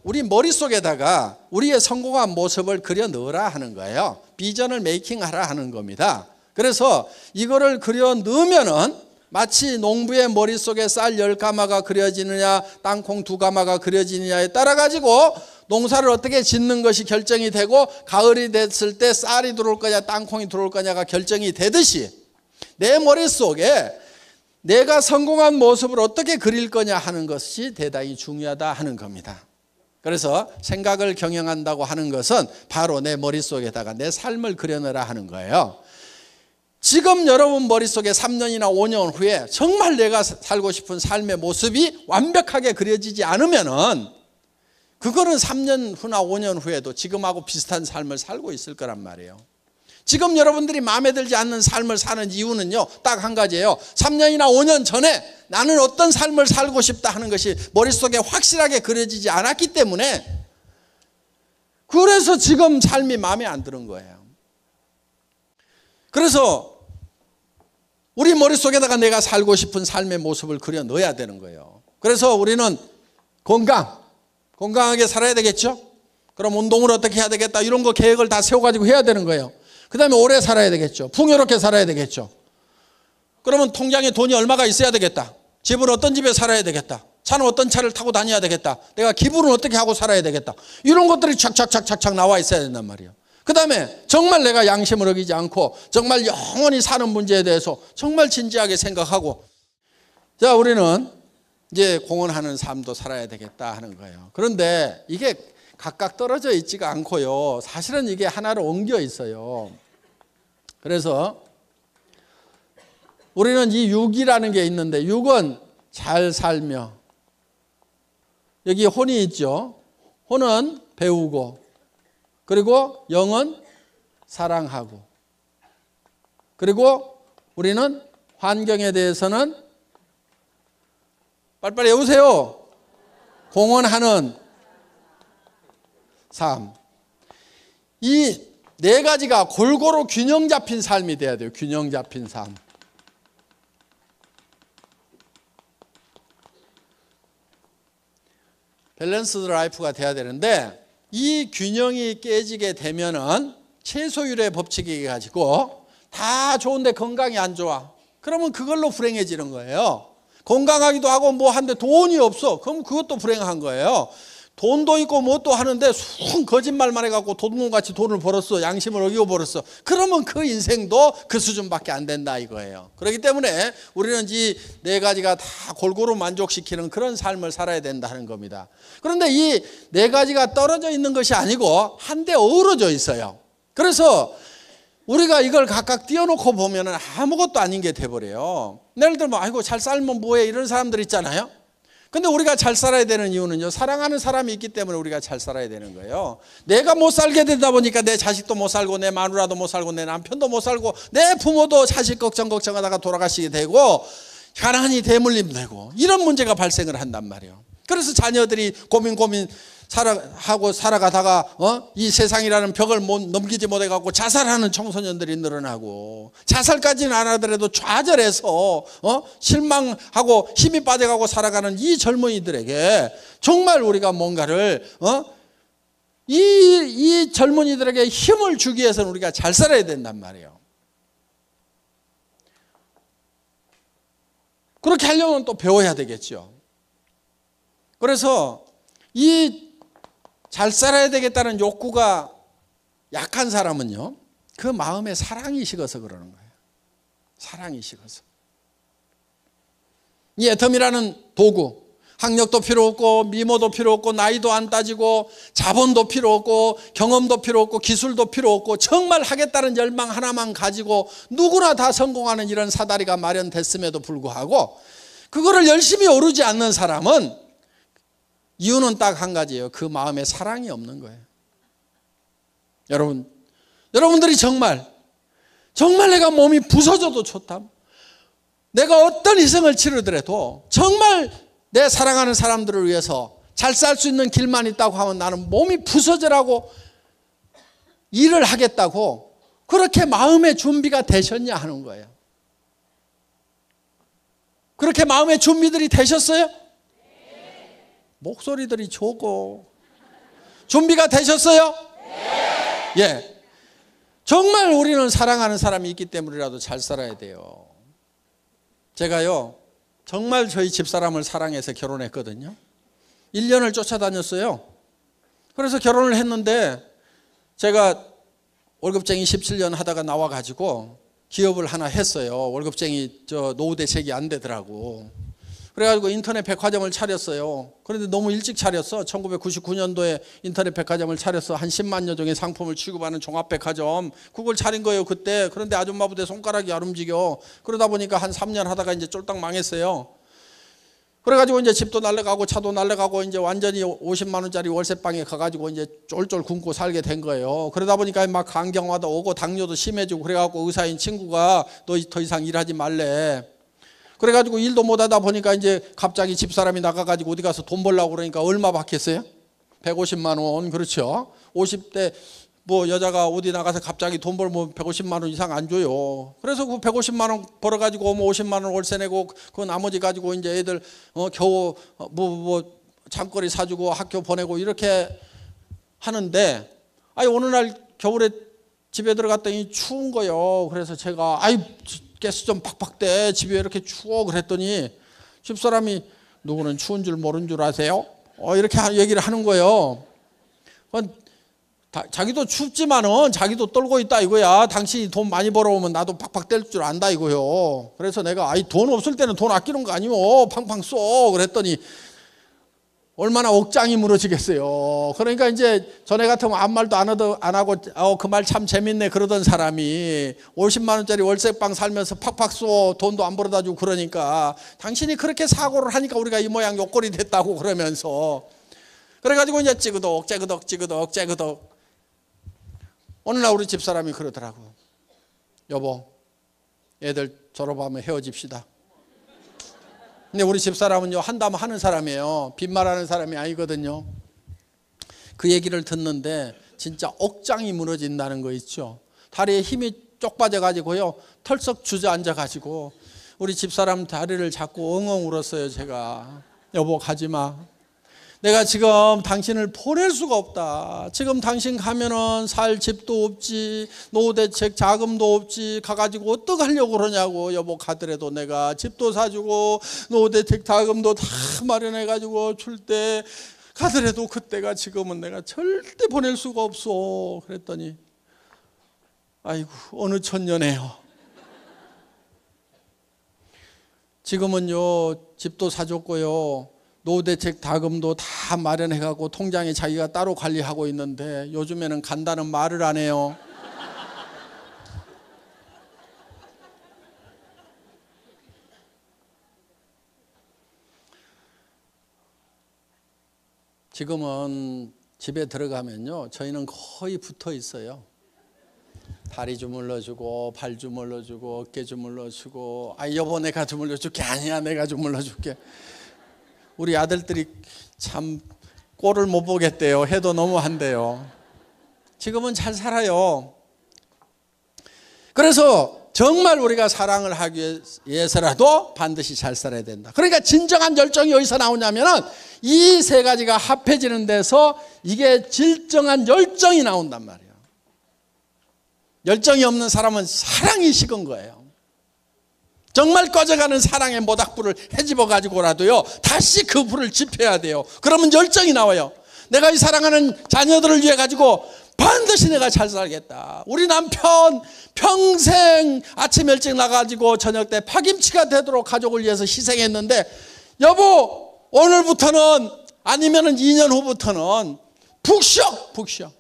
우리 머릿속에다가 우리의 성공한 모습을 그려 넣으라 하는 거예요. 비전을 메이킹하라 하는 겁니다. 그래서 이거를 그려 넣으면은 마치 농부의 머릿속에 쌀 10가마가 그려지느냐 땅콩 2가마가 그려지느냐에 따라 가지고 농사를 어떻게 짓는 것이 결정이 되고 가을이 됐을 때 쌀이 들어올 거냐 땅콩이 들어올 거냐가 결정이 되듯이 내 머릿속에 내가 성공한 모습을 어떻게 그릴 거냐 하는 것이 대단히 중요하다 하는 겁니다. 그래서 생각을 경영한다고 하는 것은 바로 내 머릿속에다가 내 삶을 그려내라 하는 거예요. 지금 여러분 머릿속에 3년이나 5년 후에 정말 내가 살고 싶은 삶의 모습이 완벽하게 그려지지 않으면은 그거는 3년 후나 5년 후에도 지금하고 비슷한 삶을 살고 있을 거란 말이에요. 지금 여러분들이 마음에 들지 않는 삶을 사는 이유는요, 딱 한 가지예요. 3년이나 5년 전에 나는 어떤 삶을 살고 싶다 하는 것이 머릿속에 확실하게 그려지지 않았기 때문에 그래서 지금 삶이 마음에 안 드는 거예요. 그래서 우리 머릿속에다가 내가 살고 싶은 삶의 모습을 그려 넣어야 되는 거예요. 그래서 우리는 건강하게 살아야 되겠죠? 그럼 운동을 어떻게 해야 되겠다 이런 거 계획을 다 세워가지고 해야 되는 거예요. 그 다음에 오래 살아야 되겠죠. 풍요롭게 살아야 되겠죠. 그러면 통장에 돈이 얼마가 있어야 되겠다. 집은 어떤 집에 살아야 되겠다. 차는 어떤 차를 타고 다녀야 되겠다. 내가 기분은 어떻게 하고 살아야 되겠다. 이런 것들이 착착착착 나와 있어야 된단 말이에요. 그 다음에 정말 내가 양심을 어기지 않고 정말 영원히 사는 문제에 대해서 정말 진지하게 생각하고, 자, 우리는 이제 공헌하는 삶도 살아야 되겠다 하는 거예요. 그런데 이게 각각 떨어져 있지가 않고요. 사실은 이게 하나로 엉겨 있어요. 그래서 우리는 이 육이라는 게 있는데, 육은 잘 살며, 여기 혼이 있죠. 혼은 배우고, 그리고 영은 사랑하고, 그리고 우리는 환경에 대해서는 빨리빨리 외우세요. 공헌하는 삶. 이 네 가지가 골고루 균형 잡힌 삶이 돼야 돼요. 균형 잡힌 삶. 밸런스드 라이프가 돼야 되는데, 이 균형이 깨지게 되면은 최소율의 법칙이 가지고 다 좋은데 건강이 안 좋아. 그러면 그걸로 불행해지는 거예요. 건강하기도 하고 뭐 하는데 돈이 없어. 그럼 그것도 불행한 거예요. 돈도 있고 뭣도 하는데 순 거짓말만 해갖고 도둑놈같이 돈을 벌었어. 양심을 어기고 벌었어. 그러면 그 인생도 그 수준밖에 안 된다 이거예요. 그렇기 때문에 우리는 이 네 가지가 다 골고루 만족시키는 그런 삶을 살아야 된다는 겁니다. 그런데 이 네 가지가 떨어져 있는 것이 아니고 한데 어우러져 있어요. 그래서 우리가 이걸 각각 띄워놓고 보면 아무것도 아닌 게 돼버려요. 예를 들면 아이고 잘 살면 뭐해 이런 사람들 있잖아요. 근데 우리가 잘 살아야 되는 이유는요, 사랑하는 사람이 있기 때문에 우리가 잘 살아야 되는 거예요. 내가 못 살게 되다 보니까 내 자식도 못 살고 내 마누라도 못 살고 내 남편도 못 살고 내 부모도 자식 걱정하다가 돌아가시게 되고 가난이 대물림 되고 이런 문제가 발생을 한단 말이에요. 그래서 자녀들이 고민 하고 살아가다가 이 세상이라는 벽을 넘기지 못해갖고 자살하는 청소년들이 늘어나고, 자살까지는 안 하더라도 좌절해서 실망하고 힘이 빠져가고 살아가는 이 젊은이들에게 정말 우리가 뭔가를 이 젊은이들에게 힘을 주기 위해서는 우리가 잘 살아야 된단 말이에요. 그렇게 하려면 또 배워야 되겠죠. 그래서 이 잘 살아야 되겠다는 욕구가 약한 사람은요, 그 마음에 사랑이 식어서 그러는 거예요. 사랑이 식어서. 이 애텀이라는 도구, 학력도 필요 없고 미모도 필요 없고 나이도 안 따지고 자본도 필요 없고 경험도 필요 없고 기술도 필요 없고 정말 하겠다는 열망 하나만 가지고 누구나 다 성공하는 이런 사다리가 마련됐음에도 불구하고 그거를 열심히 오르지 않는 사람은 이유는 딱 한 가지예요. 그 마음에 사랑이 없는 거예요. 여러분들이 정말 내가 몸이 부서져도 좋다, 내가 어떤 희생을 치르더라도 정말 내 사랑하는 사람들을 위해서 잘 살 수 있는 길만 있다고 하면 나는 몸이 부서져라고 일을 하겠다고 그렇게 마음의 준비가 되셨냐 하는 거예요. 그렇게 마음의 준비들이 되셨어요? 목소리들이 좋고 준비가 되셨어요? 예. 정말 우리는 사랑하는 사람이 있기 때문이라도 잘 살아야 돼요. 제가요 정말 저희 집사람을 사랑해서 결혼했거든요. 1년을 쫓아다녔어요. 그래서 결혼을 했는데 제가 월급쟁이 17년 하다가 나와가지고 기업을 하나 했어요. 월급쟁이 노후대책이 안 되더라고. 그래가지고 인터넷 백화점을 차렸어요. 그런데 너무 일찍 차렸어. 1999년도에 인터넷 백화점을 차렸어. 한 10만여 종의 상품을 취급하는 종합백화점. 그걸 차린 거예요 그때. 그런데 아줌마 부대 손가락이 안 움직여. 그러다 보니까 한 3년 하다가 이제 쫄딱 망했어요. 그래가지고 이제 집도 날라가고 차도 날라가고 이제 완전히 50만 원짜리 월세방에 가가지고 이제 쫄쫄 굶고 살게 된 거예요. 그러다 보니까 막 간경화도 오고 당뇨도 심해지고 그래갖고 의사인 친구가 너 더 이상 일하지 말래. 그래가지고 일도 못하다 보니까 이제 갑자기 집사람이 나가가지고 어디 가서 돈 벌려고 그러니까 얼마 받겠어요? 150만 원. 그렇죠. 50대 뭐 여자가 어디 나가서 갑자기 돈 벌면 150만 원 이상 안 줘요. 그래서 그 150만 원 벌어가지고 뭐 50만 원 월세 내고 그 나머지 가지고 이제 애들 겨우 뭐 잠거리 사주고 학교 보내고 이렇게 하는데, 어느 날 겨울에 집에 들어갔더니 추운 거요. 그래서 제가 가스 좀 팍팍 대, 집에 왜 이렇게 추워 그랬더니 집사람이 누구는 추운 줄 모르는 줄 아세요? 이렇게 얘기를 하는 거예요. 자기도 춥지만은 자기도 떨고 있다 이거야. 당신이 돈 많이 벌어오면 나도 팍팍 뗄 줄 안다 이거요. 그래서 내가 돈 없을 때는 돈 아끼는 거 아니오. 팡팡 쏘. 그랬더니 얼마나 억장이 무너지겠어요. 그러니까 이제 전에 같으면 아무 말도 안 하고 그 말 참 재밌네 그러던 사람이 50만 원짜리 월세방 살면서 팍팍 쏘 돈도 안 벌어다 주고 그러니까 당신이 그렇게 사고를 하니까 우리가 이 모양 욕골이 됐다고 그러면서 그래가지고 이제 찌그덕 어느 날 우리 집사람이 그러더라고. 여보, 애들 졸업하면 헤어집시다. 근데 우리 집사람은요 한다면 하는 사람이에요. 빈말하는 사람이 아니거든요. 그 얘기를 듣는데 진짜 억장이 무너진다는 거 있죠. 다리에 힘이 쪽 빠져가지고요 털썩 주저앉아가지고 우리 집사람 다리를 잡고 엉엉 울었어요. 제가 여보 가지마. 내가 지금 당신을 보낼 수가 없다. 지금 당신 가면은 살 집도 없지, 노후대책 자금도 없지, 가가지고 어떡하려고 그러냐고. 여보 가더라도 내가 집도 사주고 노후대책 자금도 다 마련해가지고 줄 때 가더라도 그때가 지금은 내가 절대 보낼 수가 없어. 그랬더니 아이고 어느 천년에요. 지금은요 집도 사줬고요 노후대책 자금도 다 마련해가고 통장에 자기가 따로 관리하고 있는데 요즘에는 간다는 말을 안 해요. 지금은 집에 들어가면요 저희는 거의 붙어 있어요. 다리 주물러주고 발 주물러주고 어깨 주물러주고 여보 내가 주물러줄게. 아니야 내가 주물러줄게. 우리 아들들이 참 꼴을 못 보겠대요. 해도 너무한대요. 지금은 잘 살아요. 그래서 정말 우리가 사랑을 하기 위해서라도 반드시 잘 살아야 된다. 그러니까 진정한 열정이 어디서 나오냐면은 이 세 가지가 합해지는 데서 이게 진정한 열정이 나온단 말이에요. 열정이 없는 사람은 사랑이 식은 거예요. 정말 꺼져가는 사랑의 모닥불을 헤집어 가지고라도요 다시 그 불을 지펴야 돼요. 그러면 열정이 나와요. 내가 이 사랑하는 자녀들을 위해 가지고 반드시 내가 잘 살겠다. 우리 남편 평생 아침 일찍 나가지고 저녁 때 파김치가 되도록 가족을 위해서 희생했는데 여보 오늘부터는 아니면은 2년 후부터는 푹 쉬어.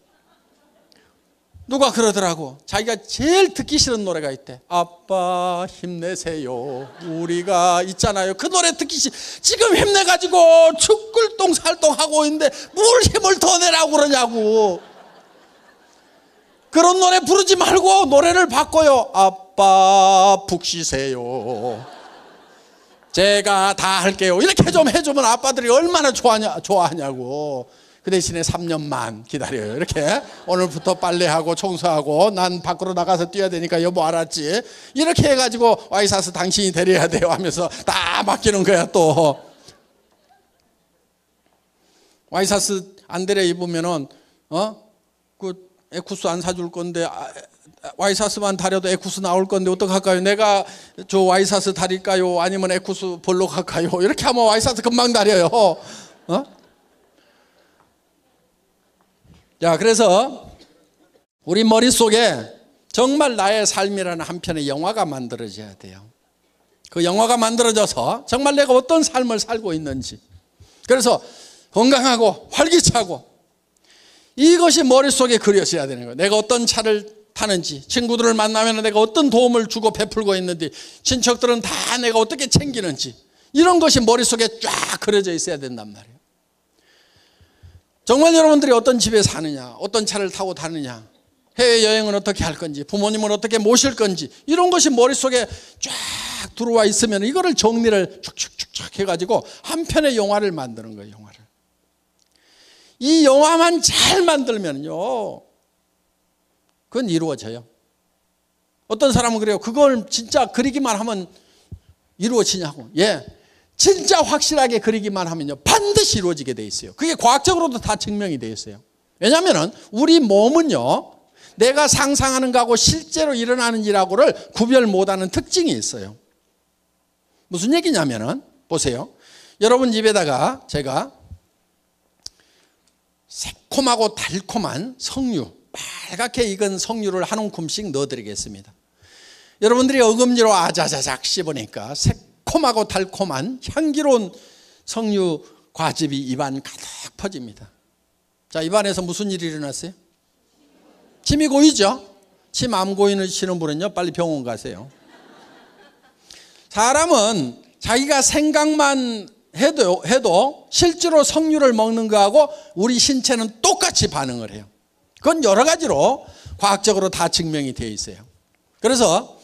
누가 그러더라고. 자기가 제일 듣기 싫은 노래가 있대. 아빠 힘내세요. 우리가 있잖아요. 그 노래 듣기 지금 힘내가지고 죽글똥 살똥하고 있는데 뭘 힘을 더 내라고 그러냐고. 그런 노래 부르지 말고 노래를 바꿔요. 아빠 푹 쉬세요. 제가 다 할게요. 이렇게 좀 해주면 아빠들이 얼마나 좋아하냐고. 그 대신에 3년만 기다려요. 이렇게 오늘부터 빨래하고 청소하고 난 밖으로 나가서 뛰어야 되니까 여보 알았지? 이렇게 해가지고 와이사스 당신이 데려야 돼요 하면서 다 맡기는 거야. 또 와이사스 안 데려 입으면은 그 에쿠스 안 사줄 건데 와이사스만 다려도 에쿠스 나올 건데 어떡할까요? 내가 저 와이사스 다릴까요? 아니면 에쿠스 볼로 갈까요? 이렇게 하면 와이사스 금방 다려요. 자, 그래서 우리 머릿속에 정말 나의 삶이라는 한 편의 영화가 만들어져야 돼요. 그 영화가 만들어져서 정말 내가 어떤 삶을 살고 있는지. 그래서 건강하고 활기차고 이것이 머릿속에 그려져야 되는 거예요. 내가 어떤 차를 타는지, 친구들을 만나면 내가 어떤 도움을 주고 베풀고 있는지, 친척들은 다 내가 어떻게 챙기는지, 이런 것이 머릿속에 쫙 그려져 있어야 된단 말이에요. 정말 여러분들이 어떤 집에 사느냐, 어떤 차를 타고 다느냐, 해외여행은 어떻게 할 건지, 부모님을 어떻게 모실 건지, 이런 것이 머릿속에 쫙 들어와 있으면 이거를 정리를 쭉쭉쭉 해가지고 한 편의 영화를 만드는 거예요. 영화를. 이 영화만 잘 만들면요 그건 이루어져요. 어떤 사람은 그래요. 그걸 진짜 그리기만 하면 이루어지냐고. 예, 진짜 확실하게 그리기만 하면요 반드시 이루어지게 돼 있어요. 그게 과학적으로도 다 증명이 돼 있어요. 왜냐하면 우리 몸은요 내가 상상하는 거하고 실제로 일어나는 일하고를 구별 못하는 특징이 있어요. 무슨 얘기냐면은 보세요. 여러분 집에다가 제가 새콤하고 달콤한 석류, 빨갛게 익은 석류를 한 움큼씩 넣어드리겠습니다. 여러분들이 어금니로 아자자작 씹으니까 새콤하고 달콤한 향기로운 석류 과즙이 입안 가득 퍼집니다. 자, 입안에서 무슨 일이 일어났어요? 침이 고이죠? 침 안 고이시는 분은요, 빨리 병원 가세요. 사람은 자기가 생각만 해도 실제로 석류를 먹는 거하고 우리 신체는 똑같이 반응을 해요. 그건 여러 가지로 과학적으로 다 증명이 되어 있어요. 그래서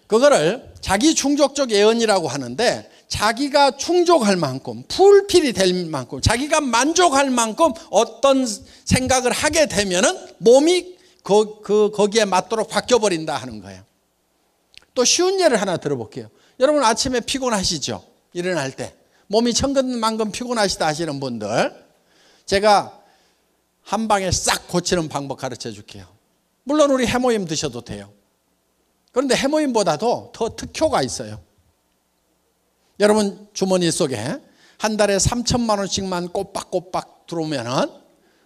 그거를 자기 충족적 예언이라고 하는데, 자기가 충족할 만큼, 풀필이 될 만큼, 자기가 만족할 만큼 어떤 생각을 하게 되면은 몸이 거기에 맞도록 바뀌어버린다 하는 거예요. 또 쉬운 예를 하나 들어볼게요. 여러분 아침에 피곤하시죠? 일어날 때 몸이 천근만근 피곤하시다 하시는 분들, 제가 한 방에 싹 고치는 방법 가르쳐 줄게요. 물론 우리 해모임 드셔도 돼요. 그런데 해모임보다도 더 특효가 있어요. 여러분 주머니 속에 한 달에 3천만 원씩만 꼬박꼬박 들어오면은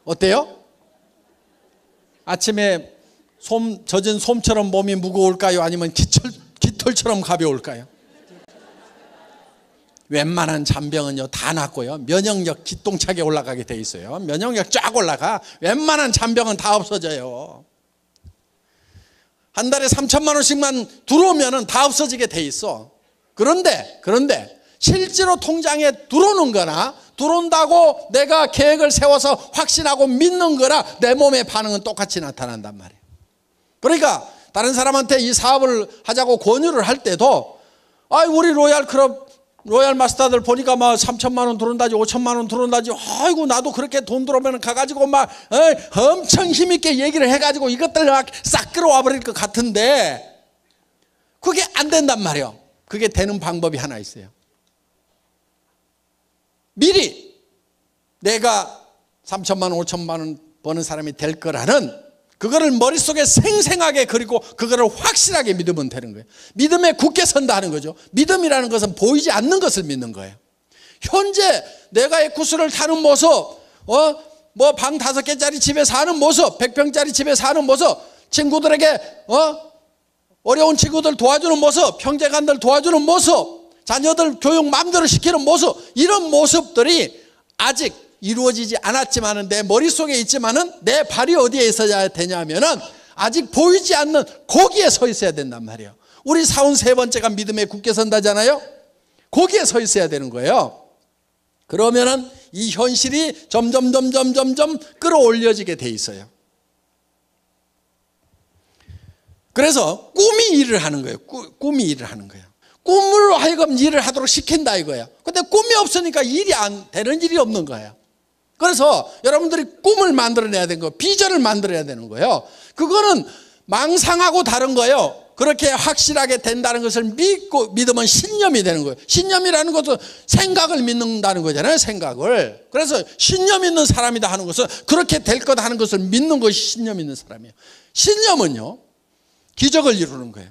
어때요? 아침에 젖은 솜처럼 몸이 무거울까요? 아니면 깃털처럼 가벼울까요? 웬만한 잔병은요 다 낫고요, 면역력 기똥차게 올라가게 돼 있어요. 면역력 쫙 올라가. 웬만한 잔병은 다 없어져요. 한 달에 3천만 원씩만 들어오면은 다 없어지게 돼 있어. 그런데 실제로 통장에 들어오는 거나 들어온다고 내가 계획을 세워서 확신하고 믿는 거나 내 몸의 반응은 똑같이 나타난단 말이에요. 그러니까 다른 사람한테 이 사업을 하자고 권유를 할 때도, 우리 로얄 마스터들 보니까 막 3천만 원 들어온다지 5천만 원 들어온다지, 아이고 나도 그렇게 돈 들어오면 가가지고 막 엄청 힘있게 얘기를 해가지고 이것들 막 싹 끌어와 버릴 것 같은데 그게 안 된단 말이에요. 그게 되는 방법이 하나 있어요. 미리 내가 3천만 원 5천만 원 버는 사람이 될 거라는 그거를 머릿속에 생생하게 그리고 그거를 확실하게 믿으면 되는 거예요. 믿음에 굳게 선다 하는 거죠. 믿음이라는 것은 보이지 않는 것을 믿는 거예요. 현재 내가 에쿠스를 타는 모습, 방 5개짜리 집에 사는 모습, 100평짜리 집에 사는 모습, 친구들에게 어려운 친구들 도와주는 모습, 형제간들 도와주는 모습, 자녀들 교육 마음대로 시키는 모습, 이런 모습들이 아직 이루어지지 않았지만은 내 머릿속에 있지만은 내 발이 어디에 있어야 되냐면은 아직 보이지 않는 거기에 서 있어야 된단 말이에요. 우리 사원 3번째가 믿음에 굳게 선다잖아요. 거기에 서 있어야 되는 거예요. 그러면은 이 현실이 점점 끌어올려지게 돼 있어요. 그래서 꿈이 일을 하는 거예요. 꿈이 일을 하는 거예요. 꿈으로 하여금 일을 하도록 시킨다 이거예요. 근데 꿈이 없으니까 일이 안 되는 일이 없는 거예요. 그래서 여러분들이 꿈을 만들어내야 되는 거예요. 비전을 만들어야 되는 거예요. 그거는 망상하고 다른 거예요. 그렇게 확실하게 된다는 것을 믿으면 신념이 되는 거예요. 신념이라는 것은 생각을 믿는다는 거잖아요. 생각을. 그래서 신념 있는 사람이다 하는 것은 그렇게 될 거다 하는 것을 믿는 것이 신념 있는 사람이에요. 신념은요 기적을 이루는 거예요.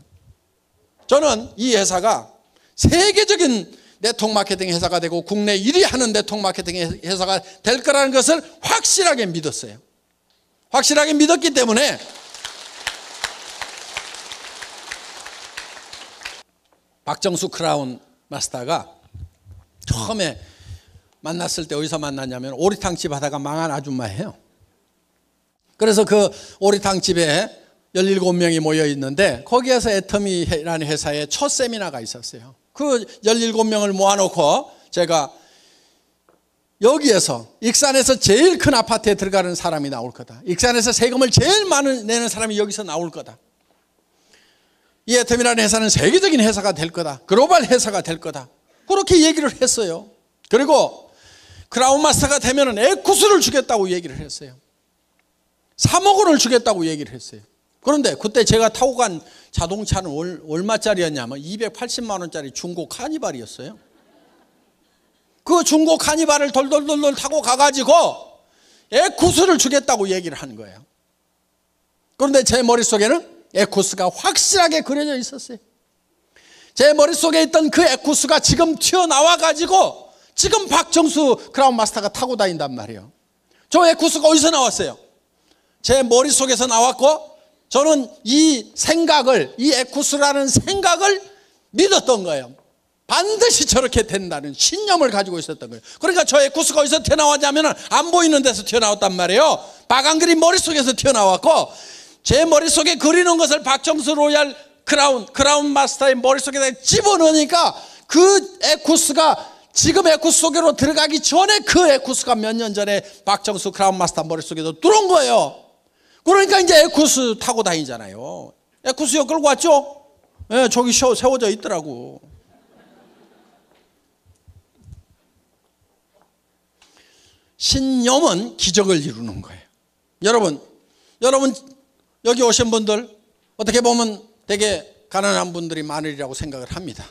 저는 이 회사가 세계적인 네트워크 마케팅 회사가 되고 국내 1위 하는 네트워크 마케팅 회사가 될 거라는 것을 확실하게 믿었어요. 확실하게 믿었기 때문에 박정수 크라운 마스터가 처음에 만났을 때 어디서 만났냐면 오리탕집 하다가 망한 아줌마예요. 그래서 그 오리탕집에 17명이 모여 있는데 거기에서 애터미라는 회사에 첫 세미나가 있었어요. 그 17명을 모아놓고 제가 여기에서 익산에서 제일 큰 아파트에 들어가는 사람이 나올 거다. 익산에서 세금을 제일 많이 내는 사람이 여기서 나올 거다. 이 애터미라는 회사는 세계적인 회사가 될 거다. 글로벌 회사가 될 거다. 그렇게 얘기를 했어요. 그리고 크라운 마스터가 되면은 에쿠스를 주겠다고 얘기를 했어요. 3억 원을 주겠다고 얘기를 했어요. 그런데 그때 제가 타고 간 자동차는 얼마짜리였냐면 280만 원짜리 중고 카니발이었어요. 그 중고 카니발을 돌돌돌돌 타고 가가지고 에쿠스를 주겠다고 얘기를 하는 거예요. 그런데 제 머릿속에는 에쿠스가 확실하게 그려져 있었어요. 제 머릿속에 있던 그 에쿠스가 지금 튀어나와가지고 지금 박정수 크라운 마스터가 타고 다닌단 말이에요. 저 에쿠스가 어디서 나왔어요? 제 머릿속에서 나왔고 저는 이 생각을, 이 에쿠스라는 생각을 믿었던 거예요. 반드시 저렇게 된다는 신념을 가지고 있었던 거예요. 그러니까 저 에쿠스가 어디서 튀어나왔냐면 안 보이는 데서 튀어나왔단 말이에요. 빨간 그림 머릿속에서 튀어나왔고 제 머릿속에 그리는 것을 박정수 로얄 크라운 마스터의 머릿속에다 집어넣으니까 그 에쿠스가 지금 에쿠스 속으로 들어가기 전에 그 에쿠스가 몇 년 전에 박정수 크라운 마스터 머릿속에도 들어온 거예요. 그러니까 이제 에쿠스 타고 다니잖아요. 에쿠스역 끌고 왔죠? 네, 저기 세워져 있더라고. 신념은 기적을 이루는 거예요. 여러분 여기 오신 분들 어떻게 보면 되게 가난한 분들이 많으리라고 생각을 합니다.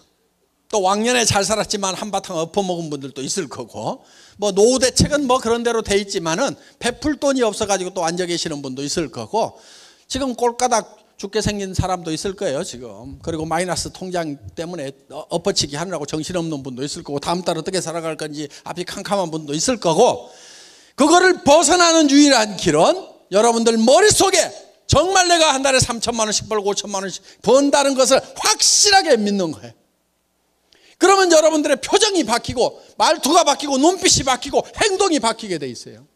또 왕년에 잘 살았지만 한바탕 엎어먹은 분들도 있을 거고 뭐 노후 대책은 뭐 그런 대로 돼 있지만은 베풀 돈이 없어가지고 또 앉아 계시는 분도 있을 거고 지금 꼴까닥 죽게 생긴 사람도 있을 거예요 지금. 그리고 마이너스 통장 때문에 엎어치기 하느라고 정신없는 분도 있을 거고 다음 달 어떻게 살아갈 건지 앞이 캄캄한 분도 있을 거고 그거를 벗어나는 유일한 길은 여러분들 머릿속에 정말 내가 한 달에 3천만 원씩 벌고 5천만 원씩 번다는 것을 확실하게 믿는 거예요. 그러면 여러분들의 표정이 바뀌고 말투가 바뀌고 눈빛이 바뀌고 행동이 바뀌게 돼 있어요.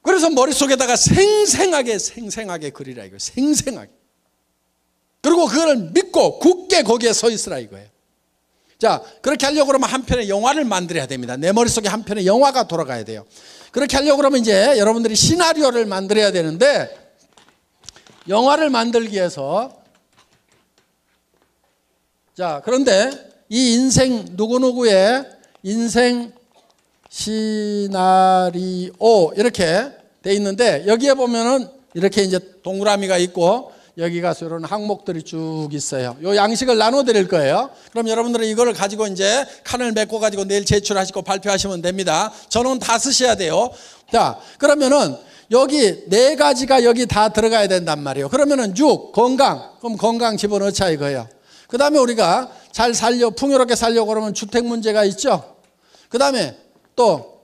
그래서 머릿속에다가 생생하게 그리라 이거예요. 생생하게. 그리고 그걸 믿고 굳게 거기에 서 있으라 이거예요. 자, 그렇게 하려고 그러면 한 편의 영화를 만들어야 됩니다. 내 머릿속에 한 편의 영화가 돌아가야 돼요. 그렇게 하려고 그러면 이제 여러분들이 시나리오를 만들어야 되는데 영화를 만들기 위해서 자, 그런데 이 인생 누구누구의 인생 시나리오 이렇게 돼 있는데 여기에 보면은 이렇게 이제 동그라미가 있고 여기 가서 이런 항목들이 쭉 있어요. 요 양식을 나눠 드릴 거예요. 그럼 여러분들은 이걸 가지고 이제 칸을 메꿔 가지고 내일 제출하시고 발표하시면 됩니다. 전원 다 쓰셔야 돼요. 자, 그러면은 여기 네 가지가 여기 다 들어가야 된단 말이에요. 그러면은 6 건강, 그럼 건강 집어넣자 이거예요. 그 다음에 우리가 잘 풍요롭게 살려고 그러면 주택 문제가 있죠. 그 다음에 또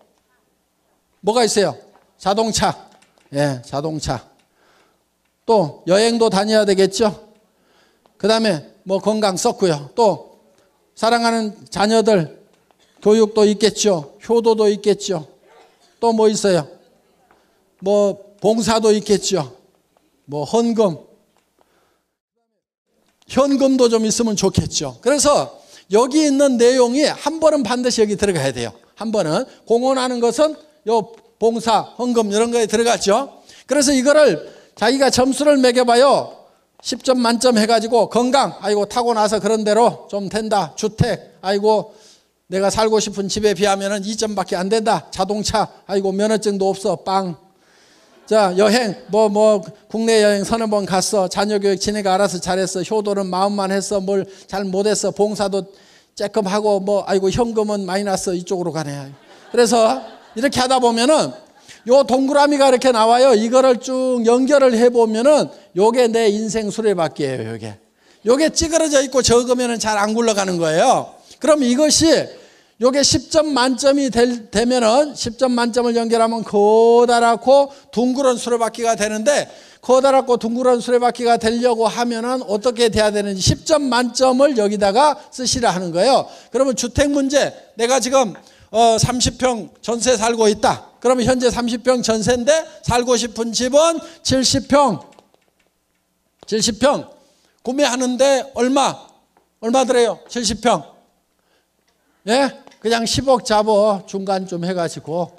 뭐가 있어요? 자동차. 예, 자동차. 또 여행도 다녀야 되겠죠. 그 다음에 뭐 건강 썼고요. 또 사랑하는 자녀들 교육도 있겠죠. 효도도 있겠죠. 또 뭐 있어요? 뭐 봉사도 있겠죠. 뭐 헌금. 현금도 좀 있으면 좋겠죠. 그래서 여기 있는 내용이 한 번은 반드시 여기 들어가야 돼요. 한 번은 공헌하는 것은 요 봉사, 헌금 이런 거에 들어갔죠. 그래서 이거를 자기가 점수를 매겨봐요. 10점 만점 해가지고 건강, 아이고 타고나서 그런 대로 좀 된다. 주택, 아이고 내가 살고 싶은 집에 비하면 2점밖에 안 된다. 자동차, 아이고 면허증도 없어. 빵. 자, 여행, 국내 여행 서너 번 갔어. 자녀 교육 지네가 알아서 잘했어. 효도는 마음만 했어. 뭘 잘 못했어. 봉사도 쬐끔하고 아이고 현금은 마이너스 이쪽으로 가네. 그래서 이렇게 하다 보면은 요 동그라미가 이렇게 나와요. 이거를 쭉 연결을 해보면은 요게 내 인생 수레바퀴예요. 요게 찌그러져 있고 적으면은 잘 안 굴러가는 거예요. 그럼 이것이 요게 10점 만점이 되면은 10점 만점을 연결하면 커다랗고 둥그런 수레바퀴가 되는데 커다랗고 둥그런 수레바퀴가 되려고 하면은 어떻게 돼야 되는지 10점 만점을 여기다가 쓰시라 하는 거예요. 그러면 주택 문제, 내가 지금 30평 전세 살고 있다. 그러면 현재 30평 전세인데 살고 싶은 집은 70평. 구매하는데 얼마 들어요? 70평. 예? 그냥 10억 잡어. 중간 좀 해가지고.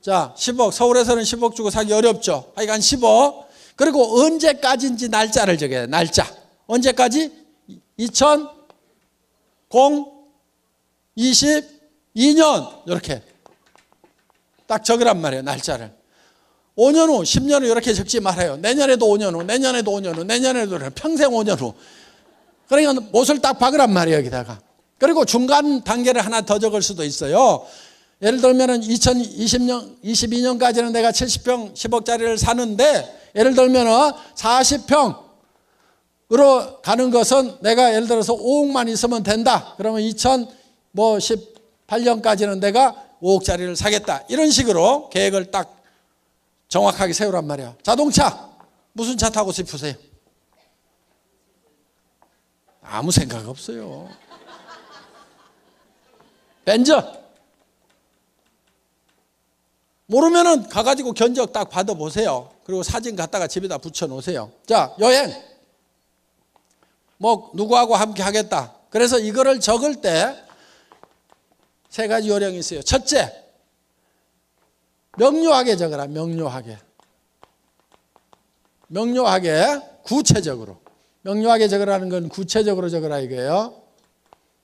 자, 10억. 서울에서는 10억 주고 사기 어렵죠. 하여간 10억. 그리고 언제까지인지 날짜를 적어야 돼. 날짜. 언제까지? 2022년. 이렇게. 딱 적으란 말이에요. 날짜를. 5년 후, 10년 후 이렇게 적지 말아요. 내년에도 5년 후, 내년에도 5년 후, 내년에도 평생 5년 후. 그러니까 못을 딱 박으란 말이에요. 여기다가. 그리고 중간 단계를 하나 더 적을 수도 있어요. 예를 들면 2022년까지는 내가 70평 10억짜리를 사는데 예를 들면 40평으로 가는 것은 내가 예를 들어서 5억만 있으면 된다. 그러면 2018년까지는 내가 5억짜리를 사겠다. 이런 식으로 계획을 딱 정확하게 세우란 말이에요. 자동차 무슨 차 타고 싶으세요? 아무 생각 없어요. 벤츠. 모르면은 가가지고 견적 딱 받아보세요. 그리고 사진 갖다가 집에다 붙여놓으세요. 자, 여행. 뭐 누구하고 함께 하겠다. 그래서 이거를 적을 때 세 가지 요령이 있어요. 첫째, 명료하게 적어라. 명료하게. 명료하게, 구체적으로. 명료하게 적으라는 건 구체적으로 적으라 이거예요.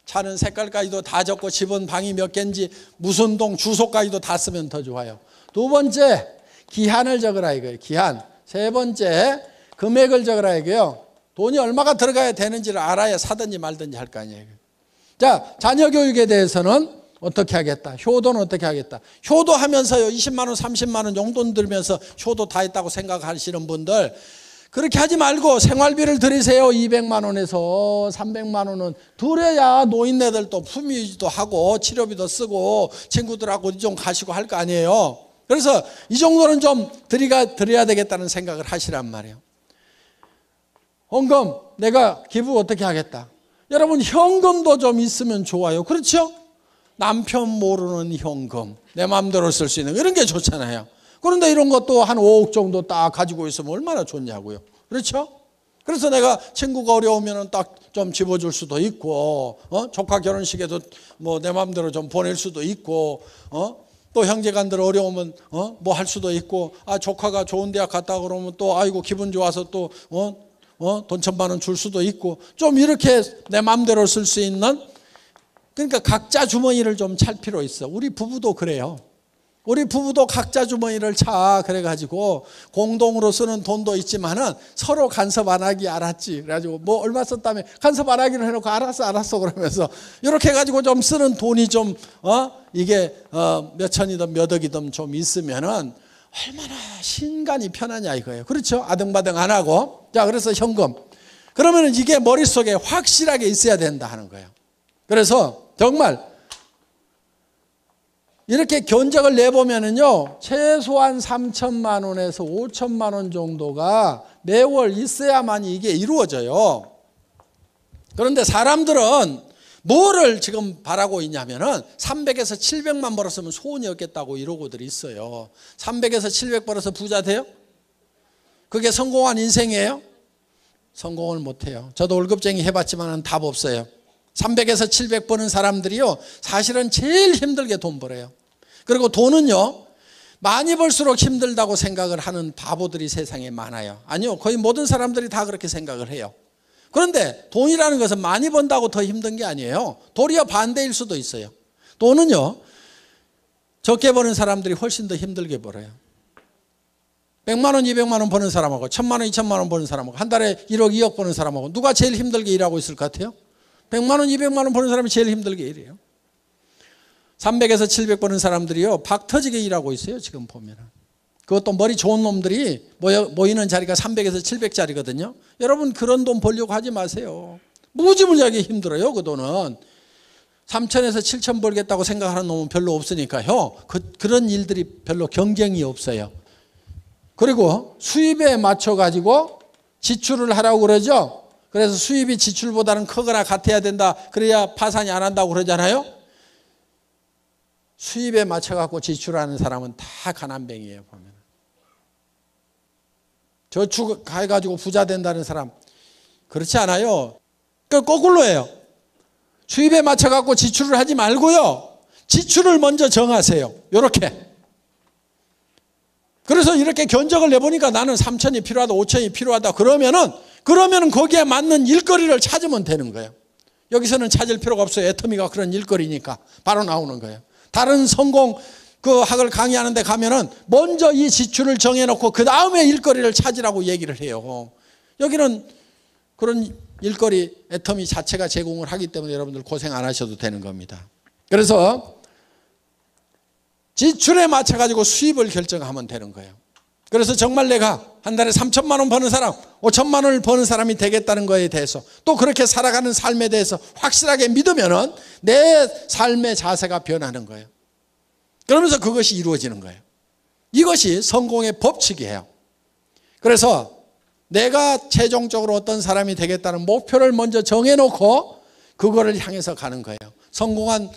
차는 색깔까지도 다 적고 집은 방이 몇 개인지 무슨 동 주소까지도 다 쓰면 더 좋아요. 두 번째, 기한을 적으라 이거예요. 기한. 세 번째, 금액을 적으라 이거예요. 돈이 얼마가 들어가야 되는지를 알아야 사든지 말든지 할 거 아니에요. 자, 자녀 교육에 대해서는 어떻게 하겠다. 효도는 어떻게 하겠다. 효도하면서요 20만 원 30만 원 용돈 들면서 효도 다 했다고 생각하시는 분들, 그렇게 하지 말고 생활비를 들이세요. 200만 원에서 300만 원은 들여야 노인네들도 품위도 하고 치료비도 쓰고 친구들하고 좀 가시고 할 거 아니에요. 그래서 이 정도는 좀 드려야 되겠다는 생각을 하시란 말이에요. 헌금, 내가 기부 어떻게 하겠다. 여러분 현금도 좀 있으면 좋아요. 그렇죠? 남편 모르는 현금, 내 마음대로 쓸 수 있는 이런 게 좋잖아요. 그런데 이런 것도 한 5억 정도 딱 가지고 있으면 얼마나 좋냐고요. 그렇죠? 그래서 내가 친구가 어려우면 딱 좀 집어줄 수도 있고, 조카 결혼식에도 뭐 내 마음대로 좀 보낼 수도 있고, 또 형제간들 어려우면 뭐 할 수도 있고, 아 조카가 좋은 대학 갔다 그러면 또 아이고 기분 좋아서 또 돈 1,000만 원 줄 수도 있고, 좀 이렇게 내 마음대로 쓸 수 있는, 그러니까 각자 주머니를 좀 찰 필요 있어. 우리 부부도 그래요. 우리 부부도 각자 주머니를 차. 그래가지고 공동으로 쓰는 돈도 있지만은 서로 간섭 안 하기. 알았지? 그래가지고 뭐 얼마 썼다며 간섭 안 하기로 해놓고 알았어 그러면서 이렇게 해가지고 좀 쓰는 돈이 좀 이게 몇 천이든 몇 억이든 좀 있으면은 얼마나 신간이 편하냐 이거예요. 그렇죠? 아등바등 안 하고. 자, 그래서 현금. 그러면은 이게 머릿속에 확실하게 있어야 된다 하는 거예요. 그래서 정말 이렇게 견적을 내보면은요, 최소한 3천만 원에서 5천만 원 정도가 매월 있어야만 이게 이루어져요. 그런데 사람들은 뭐를 지금 바라고 있냐면은 300에서 700만 벌었으면 소원이 없겠다고 이러고들 있어요. 300에서 700 벌어서 부자 돼요? 그게 성공한 인생이에요? 성공을 못해요. 저도 월급쟁이 해봤지만 답 없어요. 300에서 700 버는 사람들이요, 사실은 제일 힘들게 돈 벌어요. 그리고 돈은요, 많이 벌수록 힘들다고 생각을 하는 바보들이 세상에 많아요. 아니요, 거의 모든 사람들이 다 그렇게 생각을 해요. 그런데 돈이라는 것은 많이 번다고 더 힘든 게 아니에요. 도리어 반대일 수도 있어요. 돈은요, 적게 버는 사람들이 훨씬 더 힘들게 벌어요. 100만 원, 200만 원 버는 사람하고 1000만 원, 2000만 원 버는 사람하고 한 달에 1억, 2억 버는 사람하고 누가 제일 힘들게 일하고 있을 것 같아요? 100만 원, 200만 원 버는 사람이 제일 힘들게 일해요. 300에서 700 버는 사람들이요, 박 터지게 일하고 있어요. 지금 보면. 그것도 머리 좋은 놈들이 모이는 자리가 300에서 700짜리거든요. 여러분 그런 돈 벌려고 하지 마세요. 무지무지하게 힘들어요. 그 돈은. 3천에서 7천 벌겠다고 생각하는 놈은 별로 없으니까요. 그런 일들이 별로 경쟁이 없어요. 그리고 수입에 맞춰가지고 지출을 하라고 그러죠. 그래서 수입이 지출보다는 크거나 같아야 된다. 그래야 파산이 안 한다고 그러잖아요. 수입에 맞춰갖고 지출하는 사람은 다 가난뱅이에요. 보면. 저축해가지고 부자 된다는 사람 그렇지 않아요. 그 거꾸로예요. 수입에 맞춰갖고 지출을 하지 말고요, 지출을 먼저 정하세요. 이렇게. 그래서 이렇게 견적을 내보니까 나는 3천이 필요하다, 5천이 필요하다. 그러면은 거기에 맞는 일거리를 찾으면 되는 거예요. 여기서는 찾을 필요가 없어요. 애터미가 그런 일거리니까 바로 나오는 거예요. 다른 성공 그 학을 강의하는 데 가면은 먼저 이 지출을 정해놓고 그 다음에 일거리를 찾으라고 얘기를 해요. 여기는 그런 일거리 애터미 자체가 제공을 하기 때문에 여러분들 고생 안 하셔도 되는 겁니다. 그래서 지출에 맞춰가지고 수입을 결정하면 되는 거예요. 그래서 정말 내가 한 달에 3천만 원 버는 사람, 5천만 원을 버는 사람이 되겠다는 거에 대해서, 또 그렇게 살아가는 삶에 대해서 확실하게 믿으면은 내 삶의 자세가 변하는 거예요. 그러면서 그것이 이루어지는 거예요. 이것이 성공의 법칙이에요. 그래서 내가 최종적으로 어떤 사람이 되겠다는 목표를 먼저 정해놓고 그거를 향해서 가는 거예요. 성공한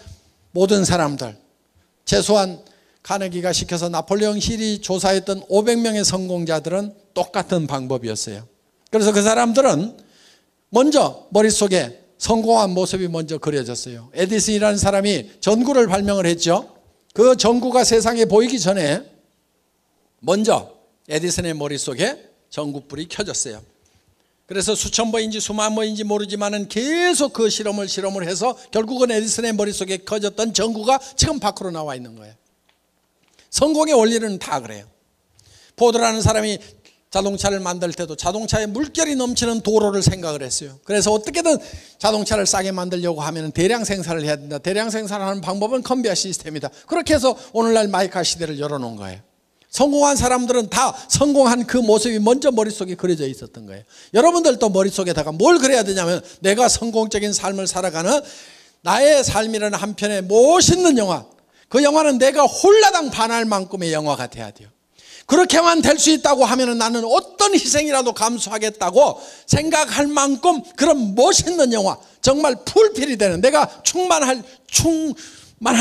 모든 사람들, 최소한 카네기가 시켜서 나폴레옹 힐이 조사했던 500명의 성공자들은 똑같은 방법이었어요. 그래서 그 사람들은 먼저 머릿속에 성공한 모습이 먼저 그려졌어요. 에디슨이라는 사람이 전구를 발명을 했죠. 그 전구가 세상에 보이기 전에 먼저 에디슨의 머릿속에 전구불이 켜졌어요. 그래서 수천 번인지 수만 번인지 모르지만은 계속 그 실험을 해서 결국은 에디슨의 머릿속에 켜졌던 전구가 지금 밖으로 나와 있는 거예요. 성공의 원리는 다 그래요. 포드라는 사람이 자동차를 만들 때도 자동차에 물결이 넘치는 도로를 생각을 했어요. 그래서 어떻게든 자동차를 싸게 만들려고 하면 대량 생산을 해야 된다. 대량 생산하는 방법은 컨베이어 시스템이다. 그렇게 해서 오늘날 마이카 시대를 열어놓은 거예요. 성공한 사람들은 다 성공한 그 모습이 먼저 머릿속에 그려져 있었던 거예요. 여러분들도 머릿속에다가 뭘 그려야 되냐면 내가 성공적인 삶을 살아가는 나의 삶이라는 한 편의 멋있는 영화, 그 영화는 내가 홀라당 반할 만큼의 영화가 돼야 돼요. 그렇게만 될 수 있다고 하면 나는 어떤 희생이라도 감수하겠다고 생각할 만큼 그런 멋있는 영화, 정말 풀필이 되는, 내가 충만할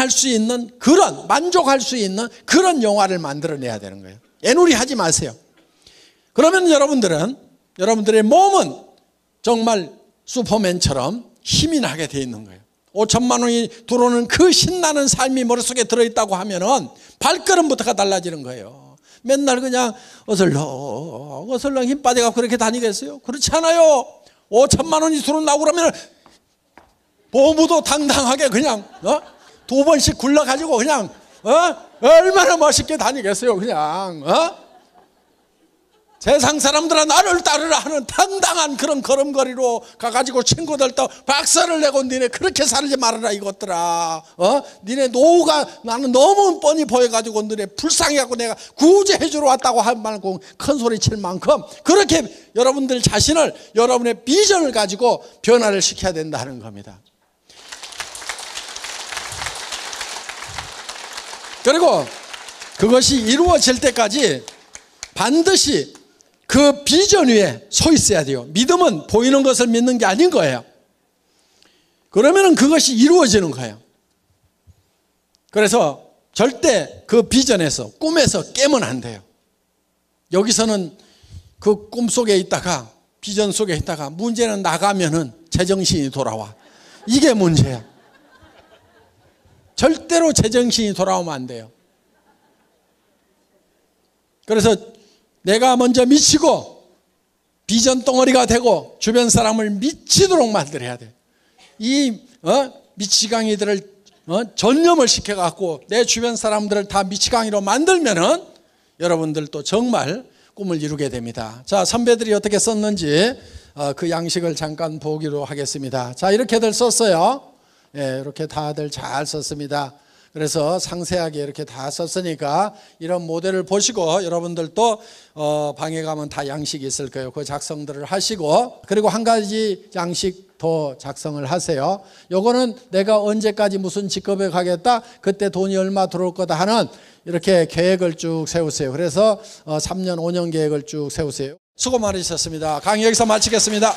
수 있는 그런, 만족할 수 있는 그런 영화를 만들어내야 되는 거예요. 애누리 하지 마세요. 그러면 여러분들의 몸은 정말 슈퍼맨처럼 힘이 나게 돼 있는 거예요. 5천만 원이 들어오는 그 신나는 삶이 머릿속에 들어있다고 하면은 발걸음부터가 달라지는 거예요. 맨날 그냥 어슬렁 힘 빠져갖고 그렇게 다니겠어요? 그렇지 않아요. 5천만 원이 들어온다고 그러면 보무도 당당하게 그냥 두 번씩 굴러가지고 그냥 얼마나 멋있게 다니겠어요. 그냥 세상 사람들은 나를 따르라 하는 당당한 그런 걸음걸이로 가가지고 친구들도 박수를 내고 니네 그렇게 살지 말아라 이것들아. 니네 노후가 나는 너무 뻔히 보여가지고 너네 불쌍해갖고 내가 구제해 주러 왔다고 할 만큼 큰 소리 칠 만큼 그렇게 여러분들 자신을, 여러분의 비전을 가지고 변화를 시켜야 된다는 겁니다. 그리고 그것이 이루어질 때까지 반드시 그 비전 위에 서 있어야 돼요. 믿음은 보이는 것을 믿는 게 아닌 거예요. 그러면 그것이 이루어지는 거예요. 그래서 절대 그 비전에서, 꿈에서 깨면 안 돼요. 여기서는 그 꿈 속에 있다가, 비전 속에 있다가 문제는 나가면은 제정신이 돌아와. 이게 문제야. 절대로 제정신이 돌아오면 안 돼요. 그래서 내가 먼저 미치고 비전 덩어리가 되고 주변 사람을 미치도록 만들어야 돼. 이 미치광이들을 전념을 시켜갖고 내 주변 사람들을 다 미치광이로 만들면은 여러분들도 정말 꿈을 이루게 됩니다. 자, 선배들이 어떻게 썼는지 그 양식을 잠깐 보기로 하겠습니다. 자, 이렇게들 썼어요. 예, 이렇게 다들 잘 썼습니다. 그래서 상세하게 이렇게 다 썼으니까 이런 모델을 보시고 여러분들도 방에 가면 다 양식이 있을 거예요. 그 작성들을 하시고, 그리고 한 가지 양식 더 작성을 하세요. 요거는 내가 언제까지 무슨 직업에 가겠다, 그때 돈이 얼마 들어올 거다 하는 이렇게 계획을 쭉 세우세요. 그래서 3년 5년 계획을 쭉 세우세요. 수고 많으셨습니다. 강의 여기서 마치겠습니다.